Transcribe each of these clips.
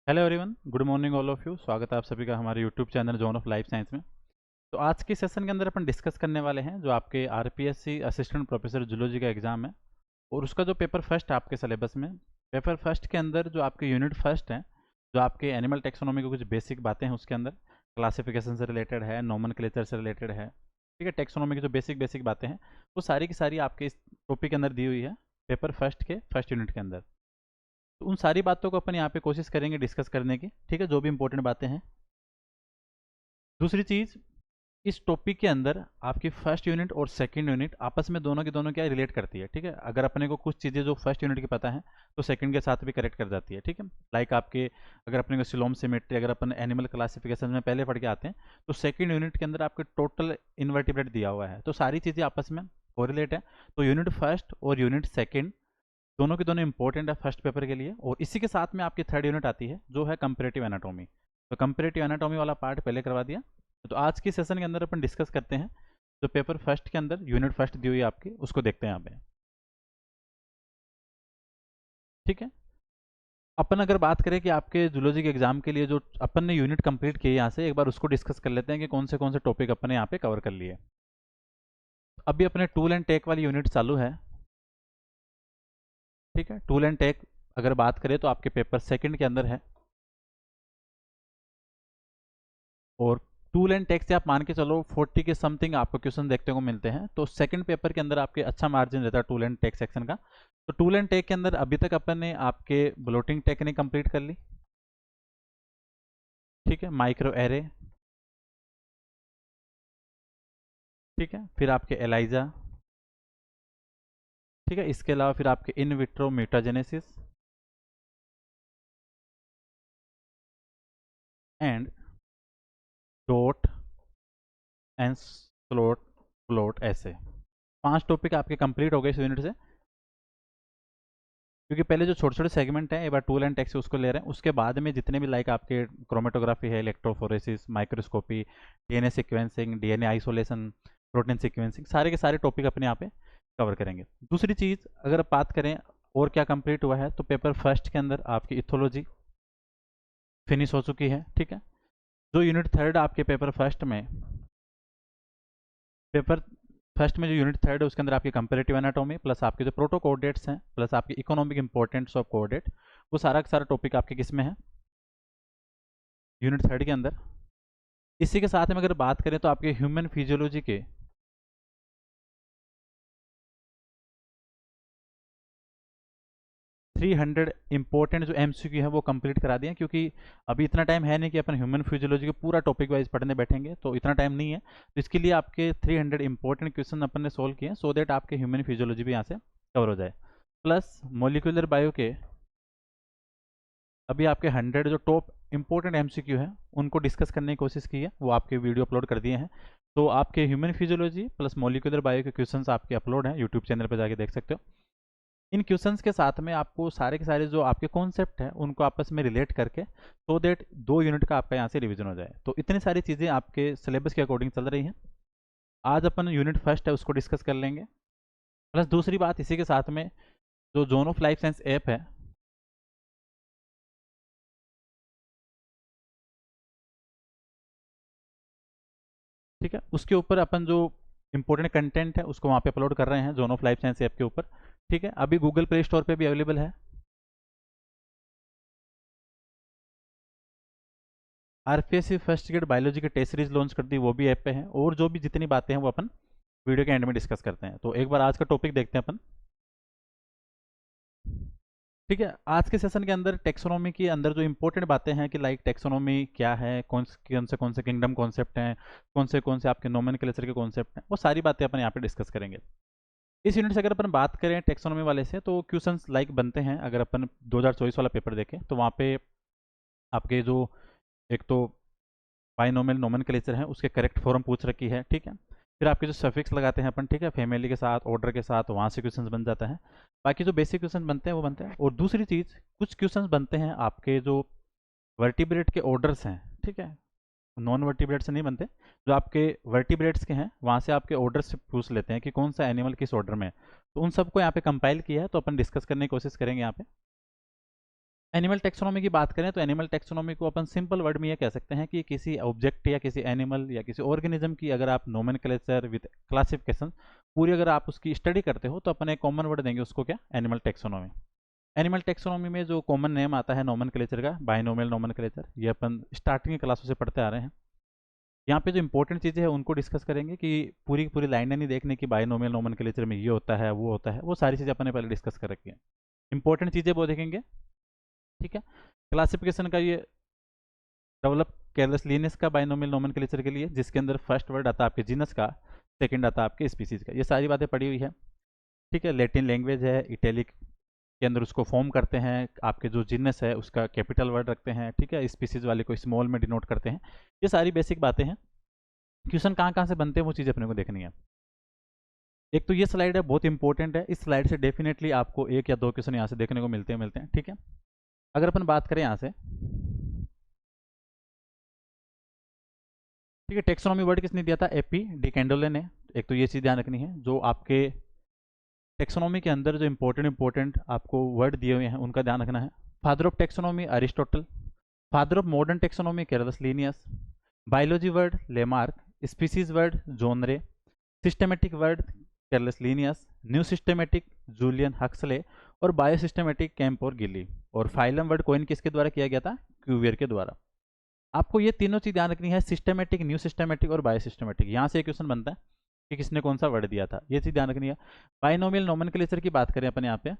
Hello everyone, good morning all of you. स्वागत है आप सभी का हमारे YouTube channel zone of life science में। तो आज के सेशन के अंदर अपन डिस्कस करने वाले हैं जो आपके आरपीएससी असिस्टेंट प्रोफेसर जूलॉजी का एग्जाम है और उसका जो पेपर फर्स्ट है आपके सिलेबस में। पेपर फर्स्ट के अंदर जो आपके यूनिट फर्स्ट है, जो आपके एनिमल टेक्सोनॉमी के कुछ बेसिक बातें हैं उसके अंदर क्लासिफिकेशन से रिलेटेड है, नोमेनक्लेचर से रिलेटेड है, ठीक है। टेक्सोनॉमी की जो बेसिक बेसिक बातें हैं वो सारी की सारी आपके इस टॉपिक के अंदर दी हुई है पेपर फर्स्ट के फर्स्ट यूनिट के अंदर। तो उन सारी बातों को अपन यहाँ पे कोशिश करेंगे डिस्कस करने की, ठीक है, जो भी इंपॉर्टेंट बातें हैं। दूसरी चीज़, इस टॉपिक के अंदर आपकी फर्स्ट यूनिट और सेकंड यूनिट आपस में दोनों की दोनों क्या रिलेट करती है, ठीक है। अगर अपने को कुछ चीज़ें जो फर्स्ट यूनिट की पता है तो सेकंड के साथ भी करेक्ट कर जाती है, ठीक है। लाइक आपके अगर अपने को सिलोम सिमेट्री अगर अपन एनिमल क्लासिफिकेशन में पहले पढ़ के आते हैं तो सेकंड यूनिट के अंदर आपके टोटल इन्वर्टिब्रेट दिया हुआ है, तो सारी चीज़ें आपस में कोरिलेट है। तो यूनिट फर्स्ट और यूनिट सेकेंड दोनों के दोनों इंपॉर्टेंट है फर्स्ट पेपर के लिए। और इसी के साथ में आपकी थर्ड यूनिट आती है जो है कंपेरेटिव एनाटॉमी। तो कंपेरेटिव एनाटॉमी वाला पार्ट पहले करवा दिया। तो आज की सेशन के अंदर अपन डिस्कस करते हैं जो पेपर फर्स्ट के अंदर यूनिट फर्स्ट दी हुई है आपकी, उसको देखते हैं यहाँ पे, ठीक है। अपन अगर बात करें कि आपके जूलॉजी के एग्जाम के लिए जो अपन ने यूनिट कंप्लीट किए यहाँ से, एक बार उसको डिस्कस कर लेते हैं कि कौन से टॉपिक अपन ने यहाँ पे कवर कर लिए। अभी अपने टूल एंड टेक वाली यूनिट चालू है, ठीक है। टूल एंड टेक अगर बात करें तो आपके पेपर सेकंड के अंदर है और टूल एंड टेक से आप मान के चलो 40 के समथिंग आपको क्वेश्चन देखने को मिलते हैं। तो सेकंड पेपर के अंदर आपके अच्छा मार्जिन रहता है टूल एंड टेक सेक्शन का। तो टूल एंड टेक के अंदर अभी तक अपन ने आपके ब्लोटिंग टेक्निक कंप्लीट कर ली, ठीक है। माइक्रो एरे, ठीक है। फिर आपके एलाइजा, ठीक है। इसके अलावा फिर आपके in vitro mutagenesis and dot and slot plot, ऐसे 5 टॉपिक आपके कंप्लीट हो गए इस यूनिट से। क्योंकि पहले जो छोटे छोटे सेगमेंट हैं एक बार टूल एंड टेक से उसको ले रहे हैं, उसके बाद में जितने भी लाइक आपके क्रोमेटोग्राफी है, electrophoresis, microscopy, DNA sequencing, DNA isolation, protein sequencing, सारे के सारे टॉपिक अपने यहाँ पे कवर करेंगे। दूसरी चीज़ अगर बात करें और क्या कंप्लीट हुआ है, तो पेपर फर्स्ट के अंदर आपकी इथोलॉजी फिनिश हो चुकी है, ठीक है। जो यूनिट थर्ड आपके पेपर फर्स्ट में जो यूनिट थर्ड है उसके अंदर आपकी कंपेरेटिव एनाटॉमी प्लस आपके जो प्रोटो कोऑर्डिनेट्स हैं प्लस आपकी इकोनॉमिक इंपॉर्टेंस ऑफ कोऑर्डिनेट, वो सारा का सारा टॉपिक आपके किस में है, यूनिट थर्ड के अंदर। इसी के साथ में अगर बात करें तो आपके ह्यूमन फिजियोलॉजी के 300 इंपॉर्टेंट जो एमसीक्यू है वो कंप्लीट करा दिए, क्योंकि अभी इतना टाइम है नहीं कि अपन ह्यूमन फिजियोलॉजी के पूरा टॉपिक वाइज पढ़ने बैठेंगे, तो इतना टाइम नहीं है। तो इसके लिए आपके 300 इंपॉर्टेंट क्वेश्चन अपन ने सोल्व किए सो दैट आपके ह्यूमन फिजियोलॉजी भी यहाँ से कवर हो जाए। प्लस मोलिकुलर बायो के अभी आपके 100 जो टॉप इंपॉर्टेंट एमसीक्यू है उनको डिस्कस करने की कोशिश की है, वो आपके वीडियो अपलोड कर दिए हैं। तो आपके human physiology plus molecular bio के क्वेश्चंस आपके अपलोड हैं, यूट्यूब चैनल पर जाके देख सकते हो। इन क्वेश्चंस के साथ में आपको सारे के सारे जो आपके कॉन्सेप्ट हैं उनको आपस में रिलेट करके सो देट 2 यूनिट का आपका यहाँ से रिवीजन हो जाए। तो इतनी सारी चीज़ें आपके सिलेबस के अकॉर्डिंग चल रही हैं। आज अपन यूनिट फर्स्ट है उसको डिस्कस कर लेंगे। प्लस दूसरी बात इसी के साथ में जो zone of life science app है, ठीक है, उसके ऊपर अपन जो इंपॉर्टेंट कंटेंट है उसको वहाँ पे अपलोड कर रहे हैं zone of life science app के ऊपर, ठीक है। अभी गूगल प्ले स्टोर पे भी अवेलेबल है। आरपीएससी फर्स्ट ग्रेड बायोलॉजी के टेस्ट सीरीज लॉन्च कर दी, वो भी ऐप पे है। और जो भी जितनी बातें हैं वो अपन वीडियो के एंड में डिस्कस करते हैं। तो एक बार आज का टॉपिक देखते हैं अपन, ठीक है। आज के सेशन के अंदर टेक्सोनॉमी के अंदर जो इंपॉर्टेंट बातें हैं कि लाइक टेक्सोनॉमी क्या है, कौन से किंगडम कॉन्सेप्ट हैं, कौन से आपके नोमेनक्लेचर के कॉन्सेप्ट हैं, वो सारी बातें अपन यहाँ पे डिस्कस करेंगे। इस यूनिट से अगर अपन बात करें टेक्सोनॉमी वाले से तो क्वेश्चंस लाइक बनते हैं। अगर अपन 2024 वाला पेपर देखें तो वहाँ पे आपके जो एक तो बाइनोमियल नोमेनक्लेचर है उसके करेक्ट फॉर्म पूछ रखी है, ठीक है। फिर आपके जो सफिक्स लगाते हैं अपन, ठीक है, फैमिली के साथ ऑर्डर के साथ, वहाँ से क्वेश्चंस बन जाता है। बाकी जो बेसिक क्वेश्चन बनते हैं वो बनते हैं। और दूसरी चीज़, कुछ क्वेश्चंस बनते हैं आपके जो वर्टिब्रेट के ऑर्डर्स हैं, ठीक है, नॉन वर्टिब्रेट से नहीं बनते। जो आपके वर्टिब्रेट्स के हैं वहाँ से आपके ऑर्डर से पूछ लेते हैं कि कौन सा एनिमल किस ऑर्डर में है। तो उन सबको यहाँ पे कंपाइल किया है, तो अपन डिस्कस करने की कोशिश करेंगे यहाँ पे। एनिमल टेक्सोनॉमी की बात करें तो एनिमल टेक्सोनॉमी को अपन सिंपल वर्ड में ये कह सकते हैं कि किसी ऑब्जेक्ट या किसी एनिमल या किसी ऑर्गेनिज्म की अगर आप नोमेनक्लेचर विद क्लासिफिकेशन पूरी अगर आप उसकी स्टडी करते हो तो अपन एक कॉमन वर्ड देंगे उसको, क्या? Animal taxonomy. एनिमल टेक्सोनॉमी में जो कॉमन नेम आता है नोमेनक्लेचर का, बाइनोमियल नोमेनक्लेचर, ये अपन स्टार्टिंग की क्लासों से पढ़ते आ रहे हैं। यहाँ पे जो इंपॉर्टेंट चीज़ें हैं उनको डिस्कस करेंगे कि पूरी की पूरी लाइनें नहीं देखने की बाइनोमियल नोमेनक्लेचर में ये होता है वो होता है, वो सारी चीज़ें अपने पहले डिस्कस कर रखी है। इंपॉर्टेंट चीज़ें वो देखेंगे, ठीक है। क्लासिफिकेशन का ये डेवलप केयरलेस लिनियस का बाइनोमियल नोमेनक्लेचर के लिए, जिसके अंदर फर्स्ट वर्ड आता है आपके जीनस का, सेकंड आता है आपके स्पीसीज का, ये सारी बातें पड़ी हुई है, ठीक है। लैटिन लैंग्वेज है, इटैलिक के अंदर उसको फॉर्म करते हैं, आपके जो जीनस है उसका कैपिटल वर्ड रखते हैं, ठीक है। स्पीसीज वाले को स्मॉल में डिनोट करते हैं। ये सारी बेसिक बातें हैं। क्वेश्चन कहाँ कहाँ से बनते हैं वो चीज़ें अपने को देखनी है। एक तो ये स्लाइड है, बहुत इंपॉर्टेंट है, इस स्लाइड से डेफिनेटली आपको एक या दो क्वेश्चन यहाँ से देखने को मिलते हैं, ठीक है। अगर अपन बात करें यहाँ से, ठीक है, टेक्सोनॉमी वर्ड किसने दिया था? एपी डी कैंडोले ने। एक तो ये चीज़ ध्यान रखनी है, जो आपके टेक्सोनॉमी के अंदर जो इंपॉर्टेंट आपको वर्ड दिए हुए हैं उनका ध्यान रखना है। Father of taxonomy Aristotle, father of modern taxonomy Carolus Linnaeus, biology word Lamarck, species word John Ray, systematic word Carolus Linnaeus, new systematic Julian Huxley, और बायो सिस्टमेटिक कैंप और गिली, और फाइलम वर्ड कोइन किसके द्वारा किया गया था? Cuvier के द्वारा। आपको ये तीनों चीज ध्यान रखनी है, सिस्टमेटिक, न्यू सिस्टमेटिक और बायो सिस्टमेटिक। यहाँ से एक क्वेश्चन बनता है कि किसने कौन सा वर्ड दिया था, ये चीज ध्यान रखनी है। बाइनोमियल नोमेनक्लेचर की बात करें अपन यहाँ पे,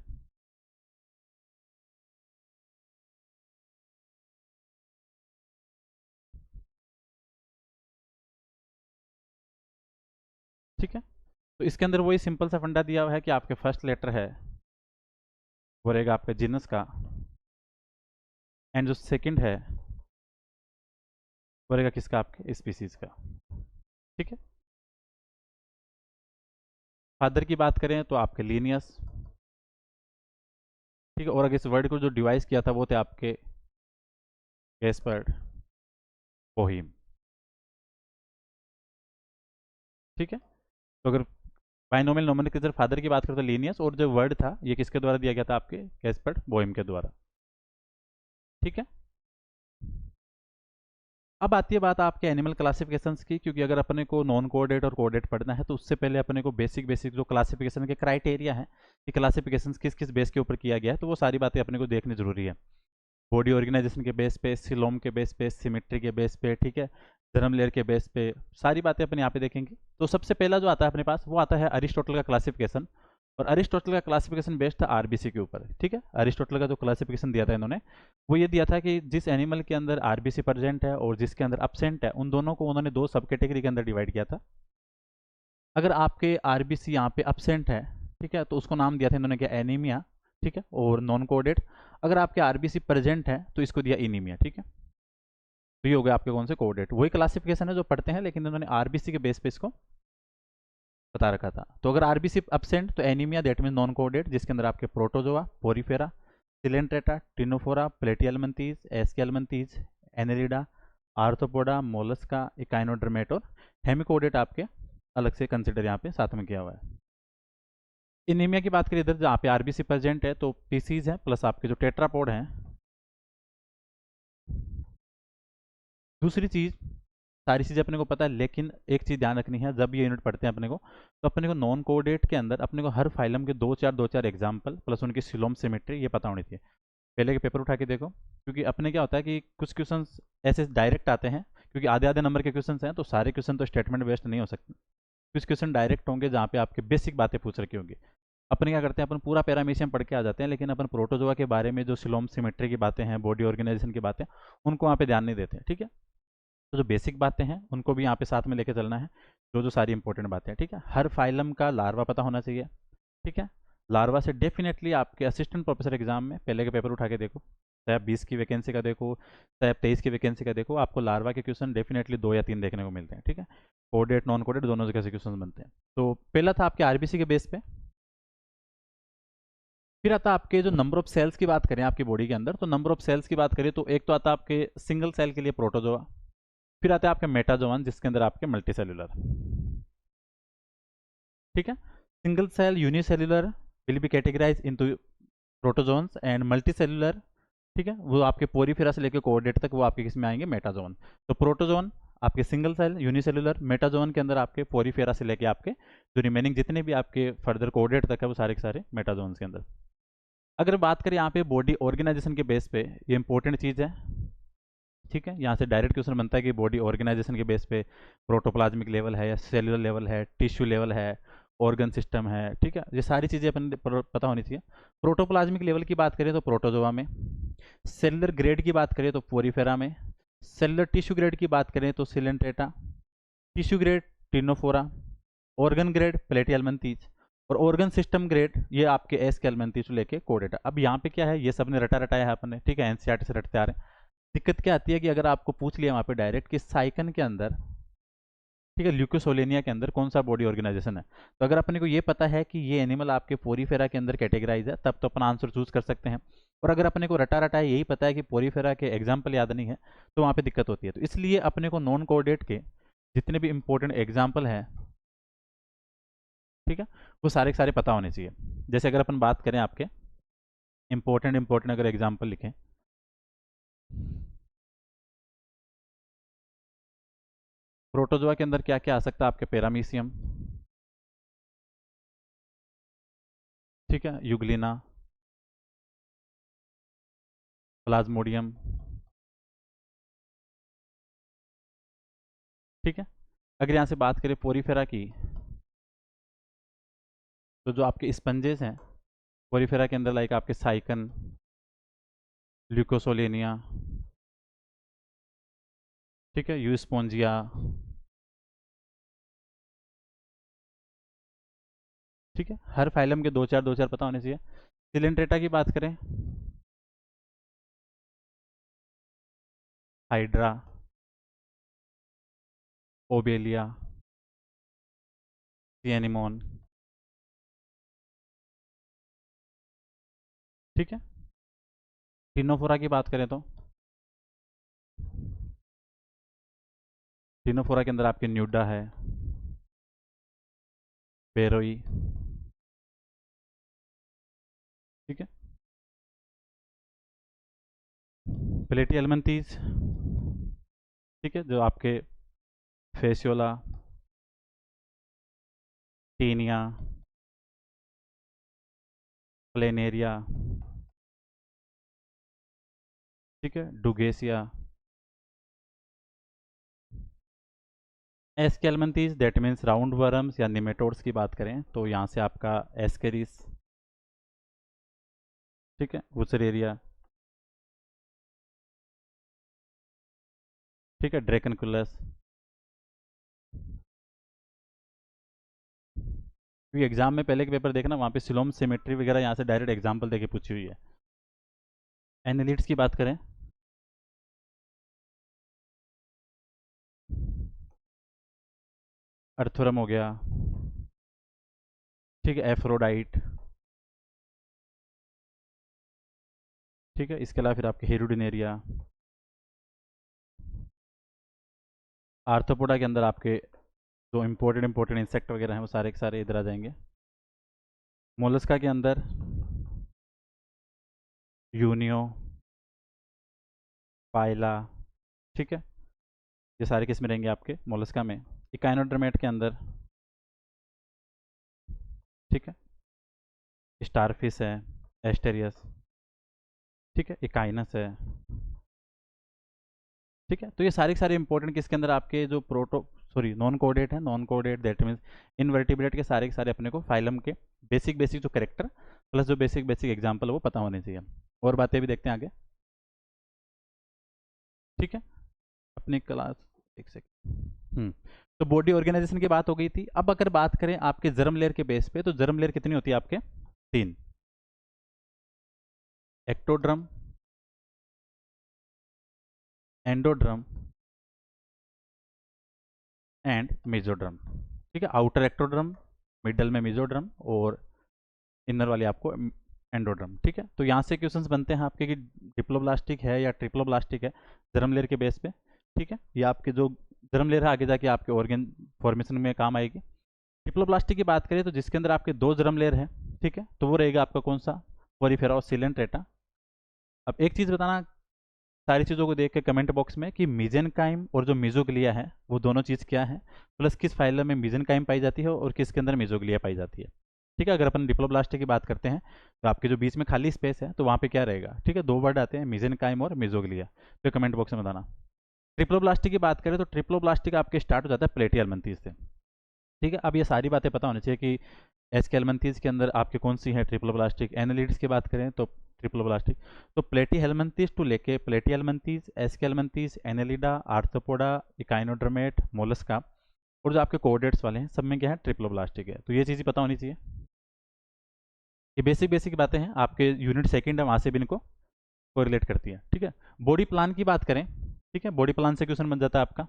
ठीक है। तो इसके अंदर वही सिंपल सा फंडा दिया हुआ है कि आपके फर्स्ट लेटर है वो रहेगा आपका जीनस का, एंड जो सेकंड है वो रहेगा किसका? आपके स्पीसीज का, ठीक है। फादर की बात करें तो आपके लीनियस, ठीक है। और अगर इस वर्ड को जो डिवाइस किया था वो थे आपके गैस्पर्ड बोहीम, ठीक है। तो अगर बाइनोमियल नोमेनक्लेचर फादर की बात करें तो लीनियस, और जो वर्ड था ये किसके द्वारा दिया गया था? आपके गैस्पर्ड बोहीम के द्वारा, ठीक है। अब आती है बात आपके एनिमल क्लासिफिकेशंस की, क्योंकि अगर अपने को नॉन कोऑर्डिनेट और कोऑर्डिनेट पढ़ना है तो उससे पहले अपने को बेसिक बेसिक जो क्लासिफिकेशन के क्राइटेरिया है कि क्लासिफिकेशंस किस किस बेस के ऊपर किया गया है, तो वो सारी बातें अपने को देखनी जरूरी है। बॉडी ऑर्गेनाइजेशन के बेस पे, सिलोम के बेस पे, सिमेट्री के बेस पे, ठीक है, जर्म लेयर के बेस पे, सारी बातें अपन यहाँ पे देखेंगे। तो सबसे पहला जो आता है अपने पास वो आता है अरिस्टोटल का क्लासिफिकेशन, और अरिस्टोटल का क्लासिफिकेशन बेस्ड था आरबीसी के ऊपर, ठीक है। अरिस्टोटल का जो क्लासिफिकेशन दिया था इन्होंने वो ये दिया था कि जिस एनिमल के अंदर आरबीसी प्रेजेंट है और जिसके अंदर अपसेंट है उन दोनों को उन्होंने दो सब कैटेगरी के अंदर डिवाइड किया था। अगर आपके आरबीसी यहाँ पे अपसेंट है, ठीक है, तो उसको नाम दिया था इन्होंने क्या? एनीमिया, ठीक है, और नॉन कोडेड। अगर आपके आरबीसी प्रेजेंट है तो इसको दिया इनीमिया, ठीक है। तो ये हो गया आपके कौन से कोडेड, वही क्लासिफिकेशन है जो पढ़ते हैं, लेकिन इन्होंने आरबीसी के बेस पे इसको बता रखा था। तो अगर आरबीसी अपसेंट तो एनीमिया, दैट मीन नॉन कोडेड, जिसके अंदर आपके protozoa, porifera, coelenterata, ctenophora, platyhelminthes, aschelminthes, annelida, arthropoda, mollusca, echinodermata और हेमिकोडेट आपके अलग से कंसिडर यहाँ पे साथ में किया हुआ है। इनीमिया की बात करें इधर जहाँ पे आरबीसी प्रेजेंट है तो पीसीज है प्लस आपके जो टेट्रापोड हैं। दूसरी चीज, सारी चीज़ें अपने को पता है, लेकिन एक चीज़ ध्यान रखनी है, जब ये यूनिट पढ़ते हैं अपने को तो अपने को नॉन कोऑर्डिनेट के अंदर अपने को हर फाइलम के दो चार एग्जाम्पल प्लस उनकी सिलोम सिमेट्री ये पता होनी चाहिए। पहले के पेपर उठा के देखो, क्योंकि अपने क्या होता है कि कुछ क्वेश्चन ऐसे डायरेक्ट आते हैं, क्योंकि आधे आधे नंबर के क्वेश्चन हैं तो सारे क्वेश्चन तो स्टेटमेंट बेस्ड नहीं हो सकते। कुछ क्वेश्चन डायरेक्ट होंगे जहाँ पे आपके बेसिक बातें पूछ रखी होंगी। अपन क्या करते हैं, अपन पूरा पैरामीशियम पढ़ के आ जाते हैं, लेकिन अपन प्रोटोजोआ के बारे में जो सिलोम सिमेट्री की बातें हैं, बॉडी ऑर्गेनाइजेशन की बातें, उनको वहाँ पे ध्यान नहीं देते, ठीक है। तो जो बेसिक बातें हैं उनको भी यहाँ पे साथ में लेके चलना है, जो जो सारी इंपॉर्टेंट बातें हैं, ठीक है। हर फाइलम का लार्वा पता होना चाहिए, ठीक है। लार्वा से डेफिनेटली आपके असिस्टेंट प्रोफेसर एग्जाम में पहले के पेपर उठा के देखो, चाहे आप 20 की वैकेंसी का देखो चाहे आप 23 की वैकेंसी का देखो, आपको लार्वा के क्वेश्चन डेफिनेटली 2 या 3 देखने को मिलते हैं, ठीक है। कोडेट नॉन कोडेट दोनों जगह से क्वेश्चन बनते हैं। तो पहला था आपके आरबीसी के बेस पे। फिर आता आपके जो नंबर ऑफ सेल्स की बात करें आपकी बॉडी के अंदर, तो नंबर ऑफ सेल्स की बात करें तो एक तो आता आपके सिंगल सेल के लिए प्रोटोजोआ, फिर आते हैं आपके मेटाजोन जिसके अंदर आपके मल्टी सेलुलर, ठीक है। Single cell unicellular will be categorise into protozoans and multi cellular, ठीक है, वो आपके पोरीफेरा से लेकर कोऑर्डिनेट तक वो आपके किस में आएंगे, मेटाजोन। तो प्रोटोजोन आपके सिंगल सेल यूनिसेलुलर, मेटाजोन के अंदर आपके पोरीफेरा से लेके आपके जो रिमेनिंग जितने भी आपके फर्दर कोऑर्डिनेट तक है वो सारे के सारे मेटाजोन्स के अंदर। अगर बात करें यहाँ पे बॉडी ऑर्गेनाइजेशन के बेस पे, ये इंपॉर्टेंट चीज़ है, ठीक है, यहाँ से डायरेक्ट क्वेश्चन बनता है कि बॉडी ऑर्गेनाइजेशन के बेस पे प्रोटोप्लाज्मिक लेवल है या सेलुलर लेवल है, टिश्यू लेवल है, ऑर्गन सिस्टम है, ठीक है, ये सारी चीज़ें अपन पता होनी चाहिए। प्रोटोप्लाज्मिक लेवल की बात करें तो प्रोटोजोआ में, सेलुलर ग्रेड की बात करें तो पोरीफेरा में, सेलुलर टिश्यू ग्रेड की बात करें तो coelenterata, tissue grade ctenophora, organ grade platyhelminthes, और ऑर्गन सिस्टम ग्रेड ये आपके एस कैलमंथीज लेके कोडेटा। अब यहाँ पे क्या है, ये सब ने रटा रटाया है अपन ने, ठीक है, एनसीईआरटी से रटते आ रहे हैं। दिक्कत क्या आती है कि अगर आपको पूछ लिया वहाँ पे डायरेक्ट कि साइकन के अंदर, ठीक है, ल्यूकोसोलेनिया के अंदर कौन सा बॉडी ऑर्गेनाइजेशन है, तो अगर अपने को ये पता है कि ये एनिमल आपके पोरीफेरा के अंदर कैटेगराइज है, तब तो अपन आंसर चूज कर सकते हैं। और अगर अपने को रटा रटा यही पता है कि पोरीफेरा के एग्जाम्पल याद नहीं है, तो वहाँ पे दिक्कत होती है। तो इसलिए अपने को नॉन कोऑर्डिनेट के जितने भी इंपॉर्टेंट एग्जाम्पल हैं, ठीक है, वो सारे के सारे पता होने चाहिए। जैसे अगर अपन बात करें आपके इंपॉर्टेंट अगर एग्जाम्पल लिखें, प्रोटोजोआ के अंदर क्या क्या आ सकता है आपके, पैरामीशियम, ठीक है, यूग्लिना, प्लाज्मोडियम, ठीक है। अगर यहाँ से बात करें पोरीफेरा की, तो जो आपके स्पंजेस हैं पोरीफेरा के अंदर, लाइक आपके साइकन, ल्यूकोसोलेनिया, ठीक है, यूस्पोंजिया, ठीक है, हर फाइलम के दो चार पता होने चाहिए। सिलेंट्रेटा की बात करें, हाइड्रा, ओबेलिया, सिएनिमोन, ठीक है। टिनोफोरा की बात करें तो टिनोफोरा के अंदर आपके न्यूडा है, पेरोई, ठीक है, प्लेटियलमंथीज, ठीक है, जो आपके फेसियोला, टीनिया, प्लेनेरिया, ठीक है, dugesia, aschelminthes that means round worms या निमेटोड्स की बात करें तो यहाँ से आपका एस्केरिस, ठीक है, वुचरेरिया, ठीक है, ड्रैकनकुलस। क्योंकि एग्जाम में पहले के पेपर देखना, वहाँ पे सिलोम सिमेट्री वगैरह यहाँ से डायरेक्ट एग्जाम्पल देके पूछी हुई है। एनालिट्स की बात करें, अर्थोरम हो गया, ठीक है, एफ्रोडाइट, ठीक है, इसके अलावा फिर आपके हेरुडिनेरिया, आर्थोपोडा के अंदर आपके जो इंपॉर्टेंट इंसेक्ट वगैरह हैं वो सारे के सारे इधर आ जाएंगे। मोलस्का के अंदर यूनियो, पाइला, ठीक है, ये सारे किस में रहेंगे आपके मोलस्का में। इकाइनोडर्मेट के अंदर, ठीक है, स्टारफिश है, एस्टेरियस, ठीक है, इकाइनस है, ठीक है। तो ये सारे के सारे इंपॉर्टेंट किसके अंदर आपके जो नॉन कोऑर्डिनेट है, non coordinate that means invertebrate के सारे अपने को फाइलम के बेसिक जो करेक्टर प्लस जो बेसिक एग्जाम्पल वो पता होने चाहिए। और बातें भी देखते हैं आगे, ठीक है, अपनी क्लास, एक सेकंड। तो बॉडी ऑर्गेनाइजेशन की बात हो गई थी। अब अगर बात करें आपके जर्म लेयर के बेस पे, तो जर्म लेयर कितनी होती है आपके, 3, एक्टोड्रम, एंडोड्रम एंड मेजोड्रम, ठीक है, आउटर एक्टोड्रम, मिडल में मेजोड्रम और इनर वाले आपको एंडोड्रम, ठीक है। तो यहाँ से क्वेश्चंस बनते हैं आपके कि डिप्लोब्लास्टिक है या ट्रिप्लोब्लास्टिक है जर्म लेयर के बेस पे, ठीक है। ये आपके जो जर्म लेयर है आगे जाके आपके ऑर्गन फॉर्मेशन में काम आएगी। डिप्लोब्लास्टिक की बात करें तो जिसके अंदर आपके 2 जर्म लेयर है, ठीक है, तो वो रहेगा आपका कौन सा, पोरीफेरा और सिलेंट्रेटा। अब एक चीज़ बताना सारी चीज़ों को देख के कमेंट बॉक्स में कि मीजेनकाइम और जो मीजोग्लिया है वो दोनों चीज़ क्या है, प्लस किस फाइलम में मीजेनकाइम पाई जाती है और किसके अंदर मीजोग्लिया पाई जाती है। ठीक है, अगर अपन डिप्लोब्लास्ट की बात करते हैं तो आपके जो बीच में खाली स्पेस है तो वहाँ पे क्या रहेगा, ठीक है, 2 वर्ड आते हैं मीजेनकाइम और मीजोग्लिया, तो कमेंट बॉक्स में बताना। ट्रिप्लोब्लास्टी की बात करें तो ट्रिप्लोब्लास्टी का आपके स्टार्ट हो जाता है प्लेटियलमंथीज से। ठीक है, अब ये सारी बातें पता होनी चाहिए कि एस्केलमंथीज के अंदर आपके कौन सी है ट्रिप्लोब्लास्टिक। एनालिड्स की बात करें तो ट्रिप्लोब्लास्टिक, तो प्लेटीहेलमंथीज टू लेके प्लेटीहेलमंथीज, एस्केलमंथीज, एनालिडा, आर्थ्रोपोडा, इकाइनोड्रमेट, मोलस्का और जो आपके कोऑर्डिनेट्स वाले हैं सब में क्या है, ट्रिप्लोब्लास्टिक है। तो ये चीज़ पता होनी चाहिए। ये बेसिक बेसिक बातें हैं, आपके यूनिट सेकंड है वहाँ से भी इनको कोरिलेट करती है। ठीक है, बॉडी प्लान की बात करें, ठीक है, बॉडी प्लान से क्वेश्चन बन जाता है आपका।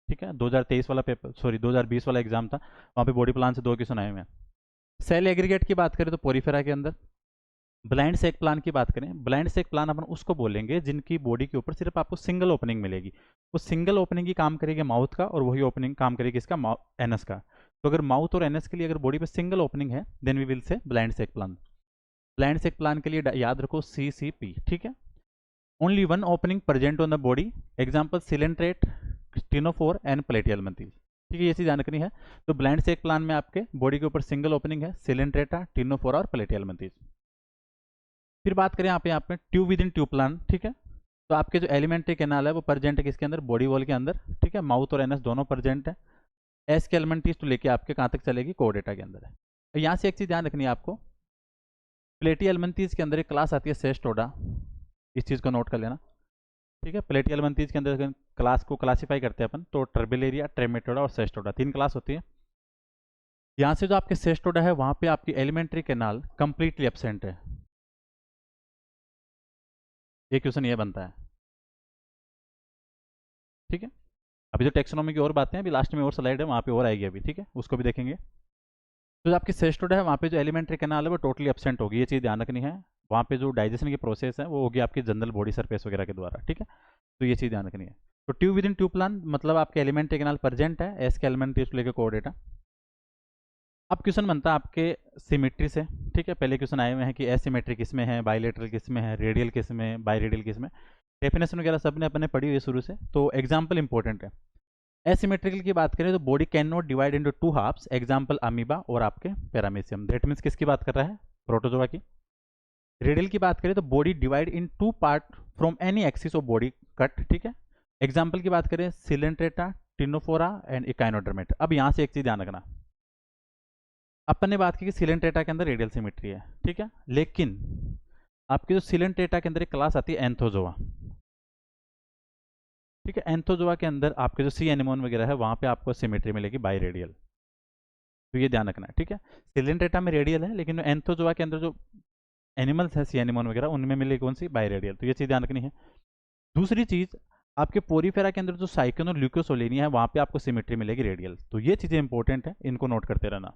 ठीक है, 2023 वाला पेपर, सॉरी 2020 वाला एग्जाम था, वहाँ पे बॉडी प्लान से 2 क्वेश्चन आए हुए हैं। सेल एग्रीगेट की बात करें तो पोरीफेरा के अंदर। ब्लाइंड सेक प्लान की बात करें, ब्लाइंड सेक प्लान अपन उसको बोलेंगे जिनकी बॉडी के ऊपर सिर्फ आपको सिंगल ओपनिंग मिलेगी। वो सिंगल ओपनिंग ही काम करेगी माउथ का, और वही ओपनिंग काम करेगी इसका एनएस का। तो अगर माउथ और एनएस के लिए अगर बॉडी पे सिंगल ओपनिंग है then we will say blind sac plan. Blind sac plan के लिए याद रखो CCP। ठीक है, only one opening present on the body, example coelenterate, ctenophore and platyhelminthes. ठीक है, ये चीज़ ध्यान रखनी है। तो ब्लाइंड सेक प्लान में आपके बॉडी के ऊपर सिंगल ओपनिंग है, सिलेंट्रेटा, टिनोफोरा और प्लेटियलमंथीज। फिर बात करें यहाँ पे tube with in tube plan. ठीक है, तो आपके जो एलिमेंट्री कैनाल है वो प्रेजेंट है किसके अंदर, बॉडी वॉल के अंदर। ठीक है, माउथ और एनएस दोनों प्रेजेंट है। एस के एलिमेंट्रीज तो लेके आपके कहाँ तक चलेगी, कोडेटा के अंदर है। यहाँ से एक चीज़ ध्यान रखनी है आपको, प्लेटी एलिमेंट्रीज के अंदर एक क्लास आती है सेस्टोडा, इस चीज़ को नोट कर लेना। ठीक है, प्लेटी एलिमेंट्रीज के अंदर क्लास को क्लासीफाई करते हैं अपन तो टर्बिलेरिया, ट्रेमेटोडा और सेस्टोडा, 3 क्लास होती है। यहाँ से जो आपके सेस्टोडा है वहाँ पे आपकी एलिमेंट्री कैनाल कंप्लीटली एब्सेंट है। ये क्वेश्चन ये बनता है। ठीक है, अभी जो टेक्सोनॉमी की और बातें हैं, अभी लास्ट में और स्लाइड है वहाँ पे और आएगी अभी। ठीक है, उसको भी देखेंगे। तो जो आपकी सेस्टोडा है वहाँ पे जो एलिमेंट्री कैनाल है वो टोटली एब्सेंट होगी, ये चीज़ ध्यान रखनी है। वहाँ पे जो डाइजेशन की प्रोसेस है वो होगी आपकी जनरल बॉडी सरफेस वगैरह के द्वारा। ठीक है, तो ये चीज़ ध्यान रखनी है। तो tube with in tube plan मतलब आपके एलिमेंट्री कैनाल प्रेजेंट है, एस के एलिमेंट्री लेकर कोऑर्डिनेट। अब क्वेश्चन बनता है आपके सिमेट्री से। ठीक है, पहले क्वेश्चन आए हुए हैं कि एसिमेट्री किस में है, बाइलेटरल किस में है, रेडियल किस में, बाई रेडियल किस में। डेफिनेशन वगैरह सब ने अपने पढ़ी हुई है शुरू से, तो एग्जाम्पल इंपॉर्टेंट है। एसिमेट्रिकल की बात करें तो body can not divide into 2 halves, example amoeba और आपके पैरामीशियम। दैट मीन्स किसकी बात कर रहा है, प्रोटोजोआ की। रेडियल की बात करें तो body divide in 2 part from any axis of body cut. ठीक है, एग्जाम्पल की बात करें सिलेंट्रेटा, टिनोफोरा एंड इकाइनोडर्मेट। अब यहाँ से एक चीज़ ध्यान रखना, अपन ने बात की कि सिलेंट्रेटा के अंदर रेडियल सिमेट्री है। ठीक है, लेकिन आपके जो सिलेंट्रेटा के अंदर एक क्लास आती है एंथोजोआ। ठीक है, एंथोजोआ के अंदर आपके जो सी एनिमोन वगैरह है वहाँ पे आपको सिमेट्री मिलेगी बाई रेडियल, तो ये ध्यान रखना है। ठीक है, सिलेंट्रेटा में रेडियल है, लेकिन एंथोजोआ के अंदर जो एनिमल्स है सी एनिमोन वगैरह उनमें मिलेगी कौन सी, बाई रेडियल, तो ये चीज़ ध्यान रखनी है। दूसरी चीज़, आपके पोरीफेरा के अंदर जो साइक्लोन और ल्यूकोसोलेनिया है वहाँ पे आपको सिमेट्री मिलेगी रेडियल, तो ये चीज़ें इंपॉर्टेंट है, इनको नोट करते रहना।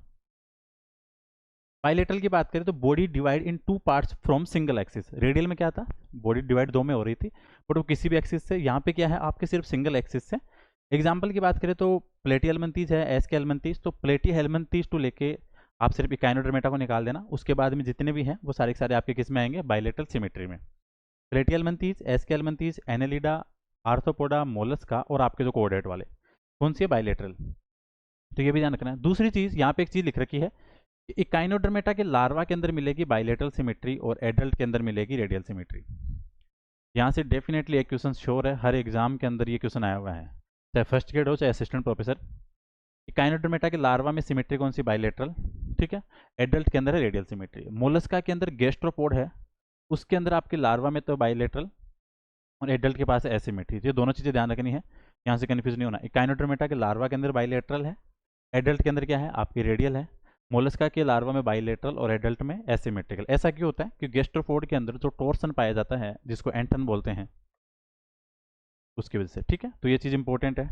बाइलेटरल की बात करें तो body divide in 2 parts from single axis. Radial में क्या था, बॉडी डिवाइड 2 में हो रही थी, बट वो किसी भी एक्सिस से, यहाँ पे क्या है आपके सिर्फ सिंगल एक्सिस से। एग्जाम्पल की बात करें तो प्लेटी हेलमिंथीज है, एस के हेलमिंथीज, तो प्लेटी हेलमिंथीज टू लेके आप सिर्फ इकाइनोडर्मेटा को निकाल देना, उसके बाद में जितने भी हैं वो सारे के सारे आपके किस में आएंगे, बाइलेटरल सिमेट्री में। प्लेटी हेलमिंथीज, एस के हेलमिंथीज, एनेलिडा, आर्थ्रोपोडा, मोलस्का और आपके जो कोऑर्डिनेट वाले कौन सी है, बाइलेटरल, तो ये भी ध्यान रखना है। दूसरी चीज़ यहाँ पे एक चीज़ लिख रखी है, इकाइनोडर्मेटा के लार्वा के अंदर मिलेगी बाइलेटरल सिमेट्री और एडल्ट के अंदर मिलेगी रेडियल सिमेट्री। यहाँ से डेफिनेटली एक क्वेश्चन श्योर है, हर एग्जाम के अंदर ये क्वेश्चन आया हुआ है, चाहे फर्स्ट ग्रेड हो चाहे असिस्टेंट प्रोफेसर। इकाइनोडर्मेटा के लार्वा में सिमेट्री कौन सी, बाइलेटरल। ठीक है, एडल्ट के अंदर है रेडियल सिमेट्री। मोलस्का के अंदर गैस्ट्रोपोड है, उसके अंदर आपके लार्वा में तो बाइलेटरल और एडल्ट के पास है एसिमेट्री। ये दोनों चीज़ें ध्यान रखनी है, यहाँ से कन्फ्यूज नहीं होना। इकाइनोडर्मेटा के लार्वा के अंदर बाइलेटरल है, एडल्ट के अंदर क्या है आपकी रेडियल है। मोलस्का के लार्वा में बाइलेटरल और एडल्ट में एसिमेट्रिकल। ऐसा क्यों होता है कि गैस्ट्रोपोड के अंदर जो टोर्सन पाया जाता है जिसको एंटन बोलते हैं उसकी वजह से। ठीक है, तो ये चीज़ इंपॉर्टेंट है।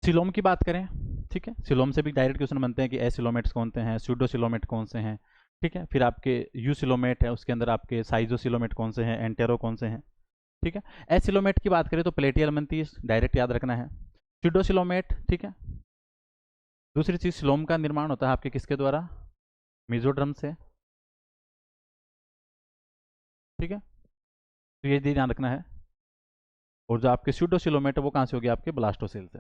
सिलोम की बात करें, ठीक है, सिलोम से भी डायरेक्ट क्वेश्चन बनते हैं कि एसिलोमेट्स कौन से हैं, स्यूडोसिलोमेट कौन से हैं। ठीक है, फिर आपके यूसिलोमेट है, उसके अंदर आपके साइजोसिलोमेट कौन से हैं, एंटेरो कौन से हैं। ठीक है, एसिलोमेट की बात करें तो प्लेटियलमंथीज डायरेक्ट याद रखना है, स्यूडोसिलोमेट। ठीक है, दूसरी चीज़ सिलोम का निर्माण होता है आपके किसके द्वारा, मेसोडर्म से। ठीक है, तो ये ध्यान रखना है। और जो आपके स्यूडोसिलोमेट है वो कहाँ से होगी, आपके ब्लास्टोसेल से।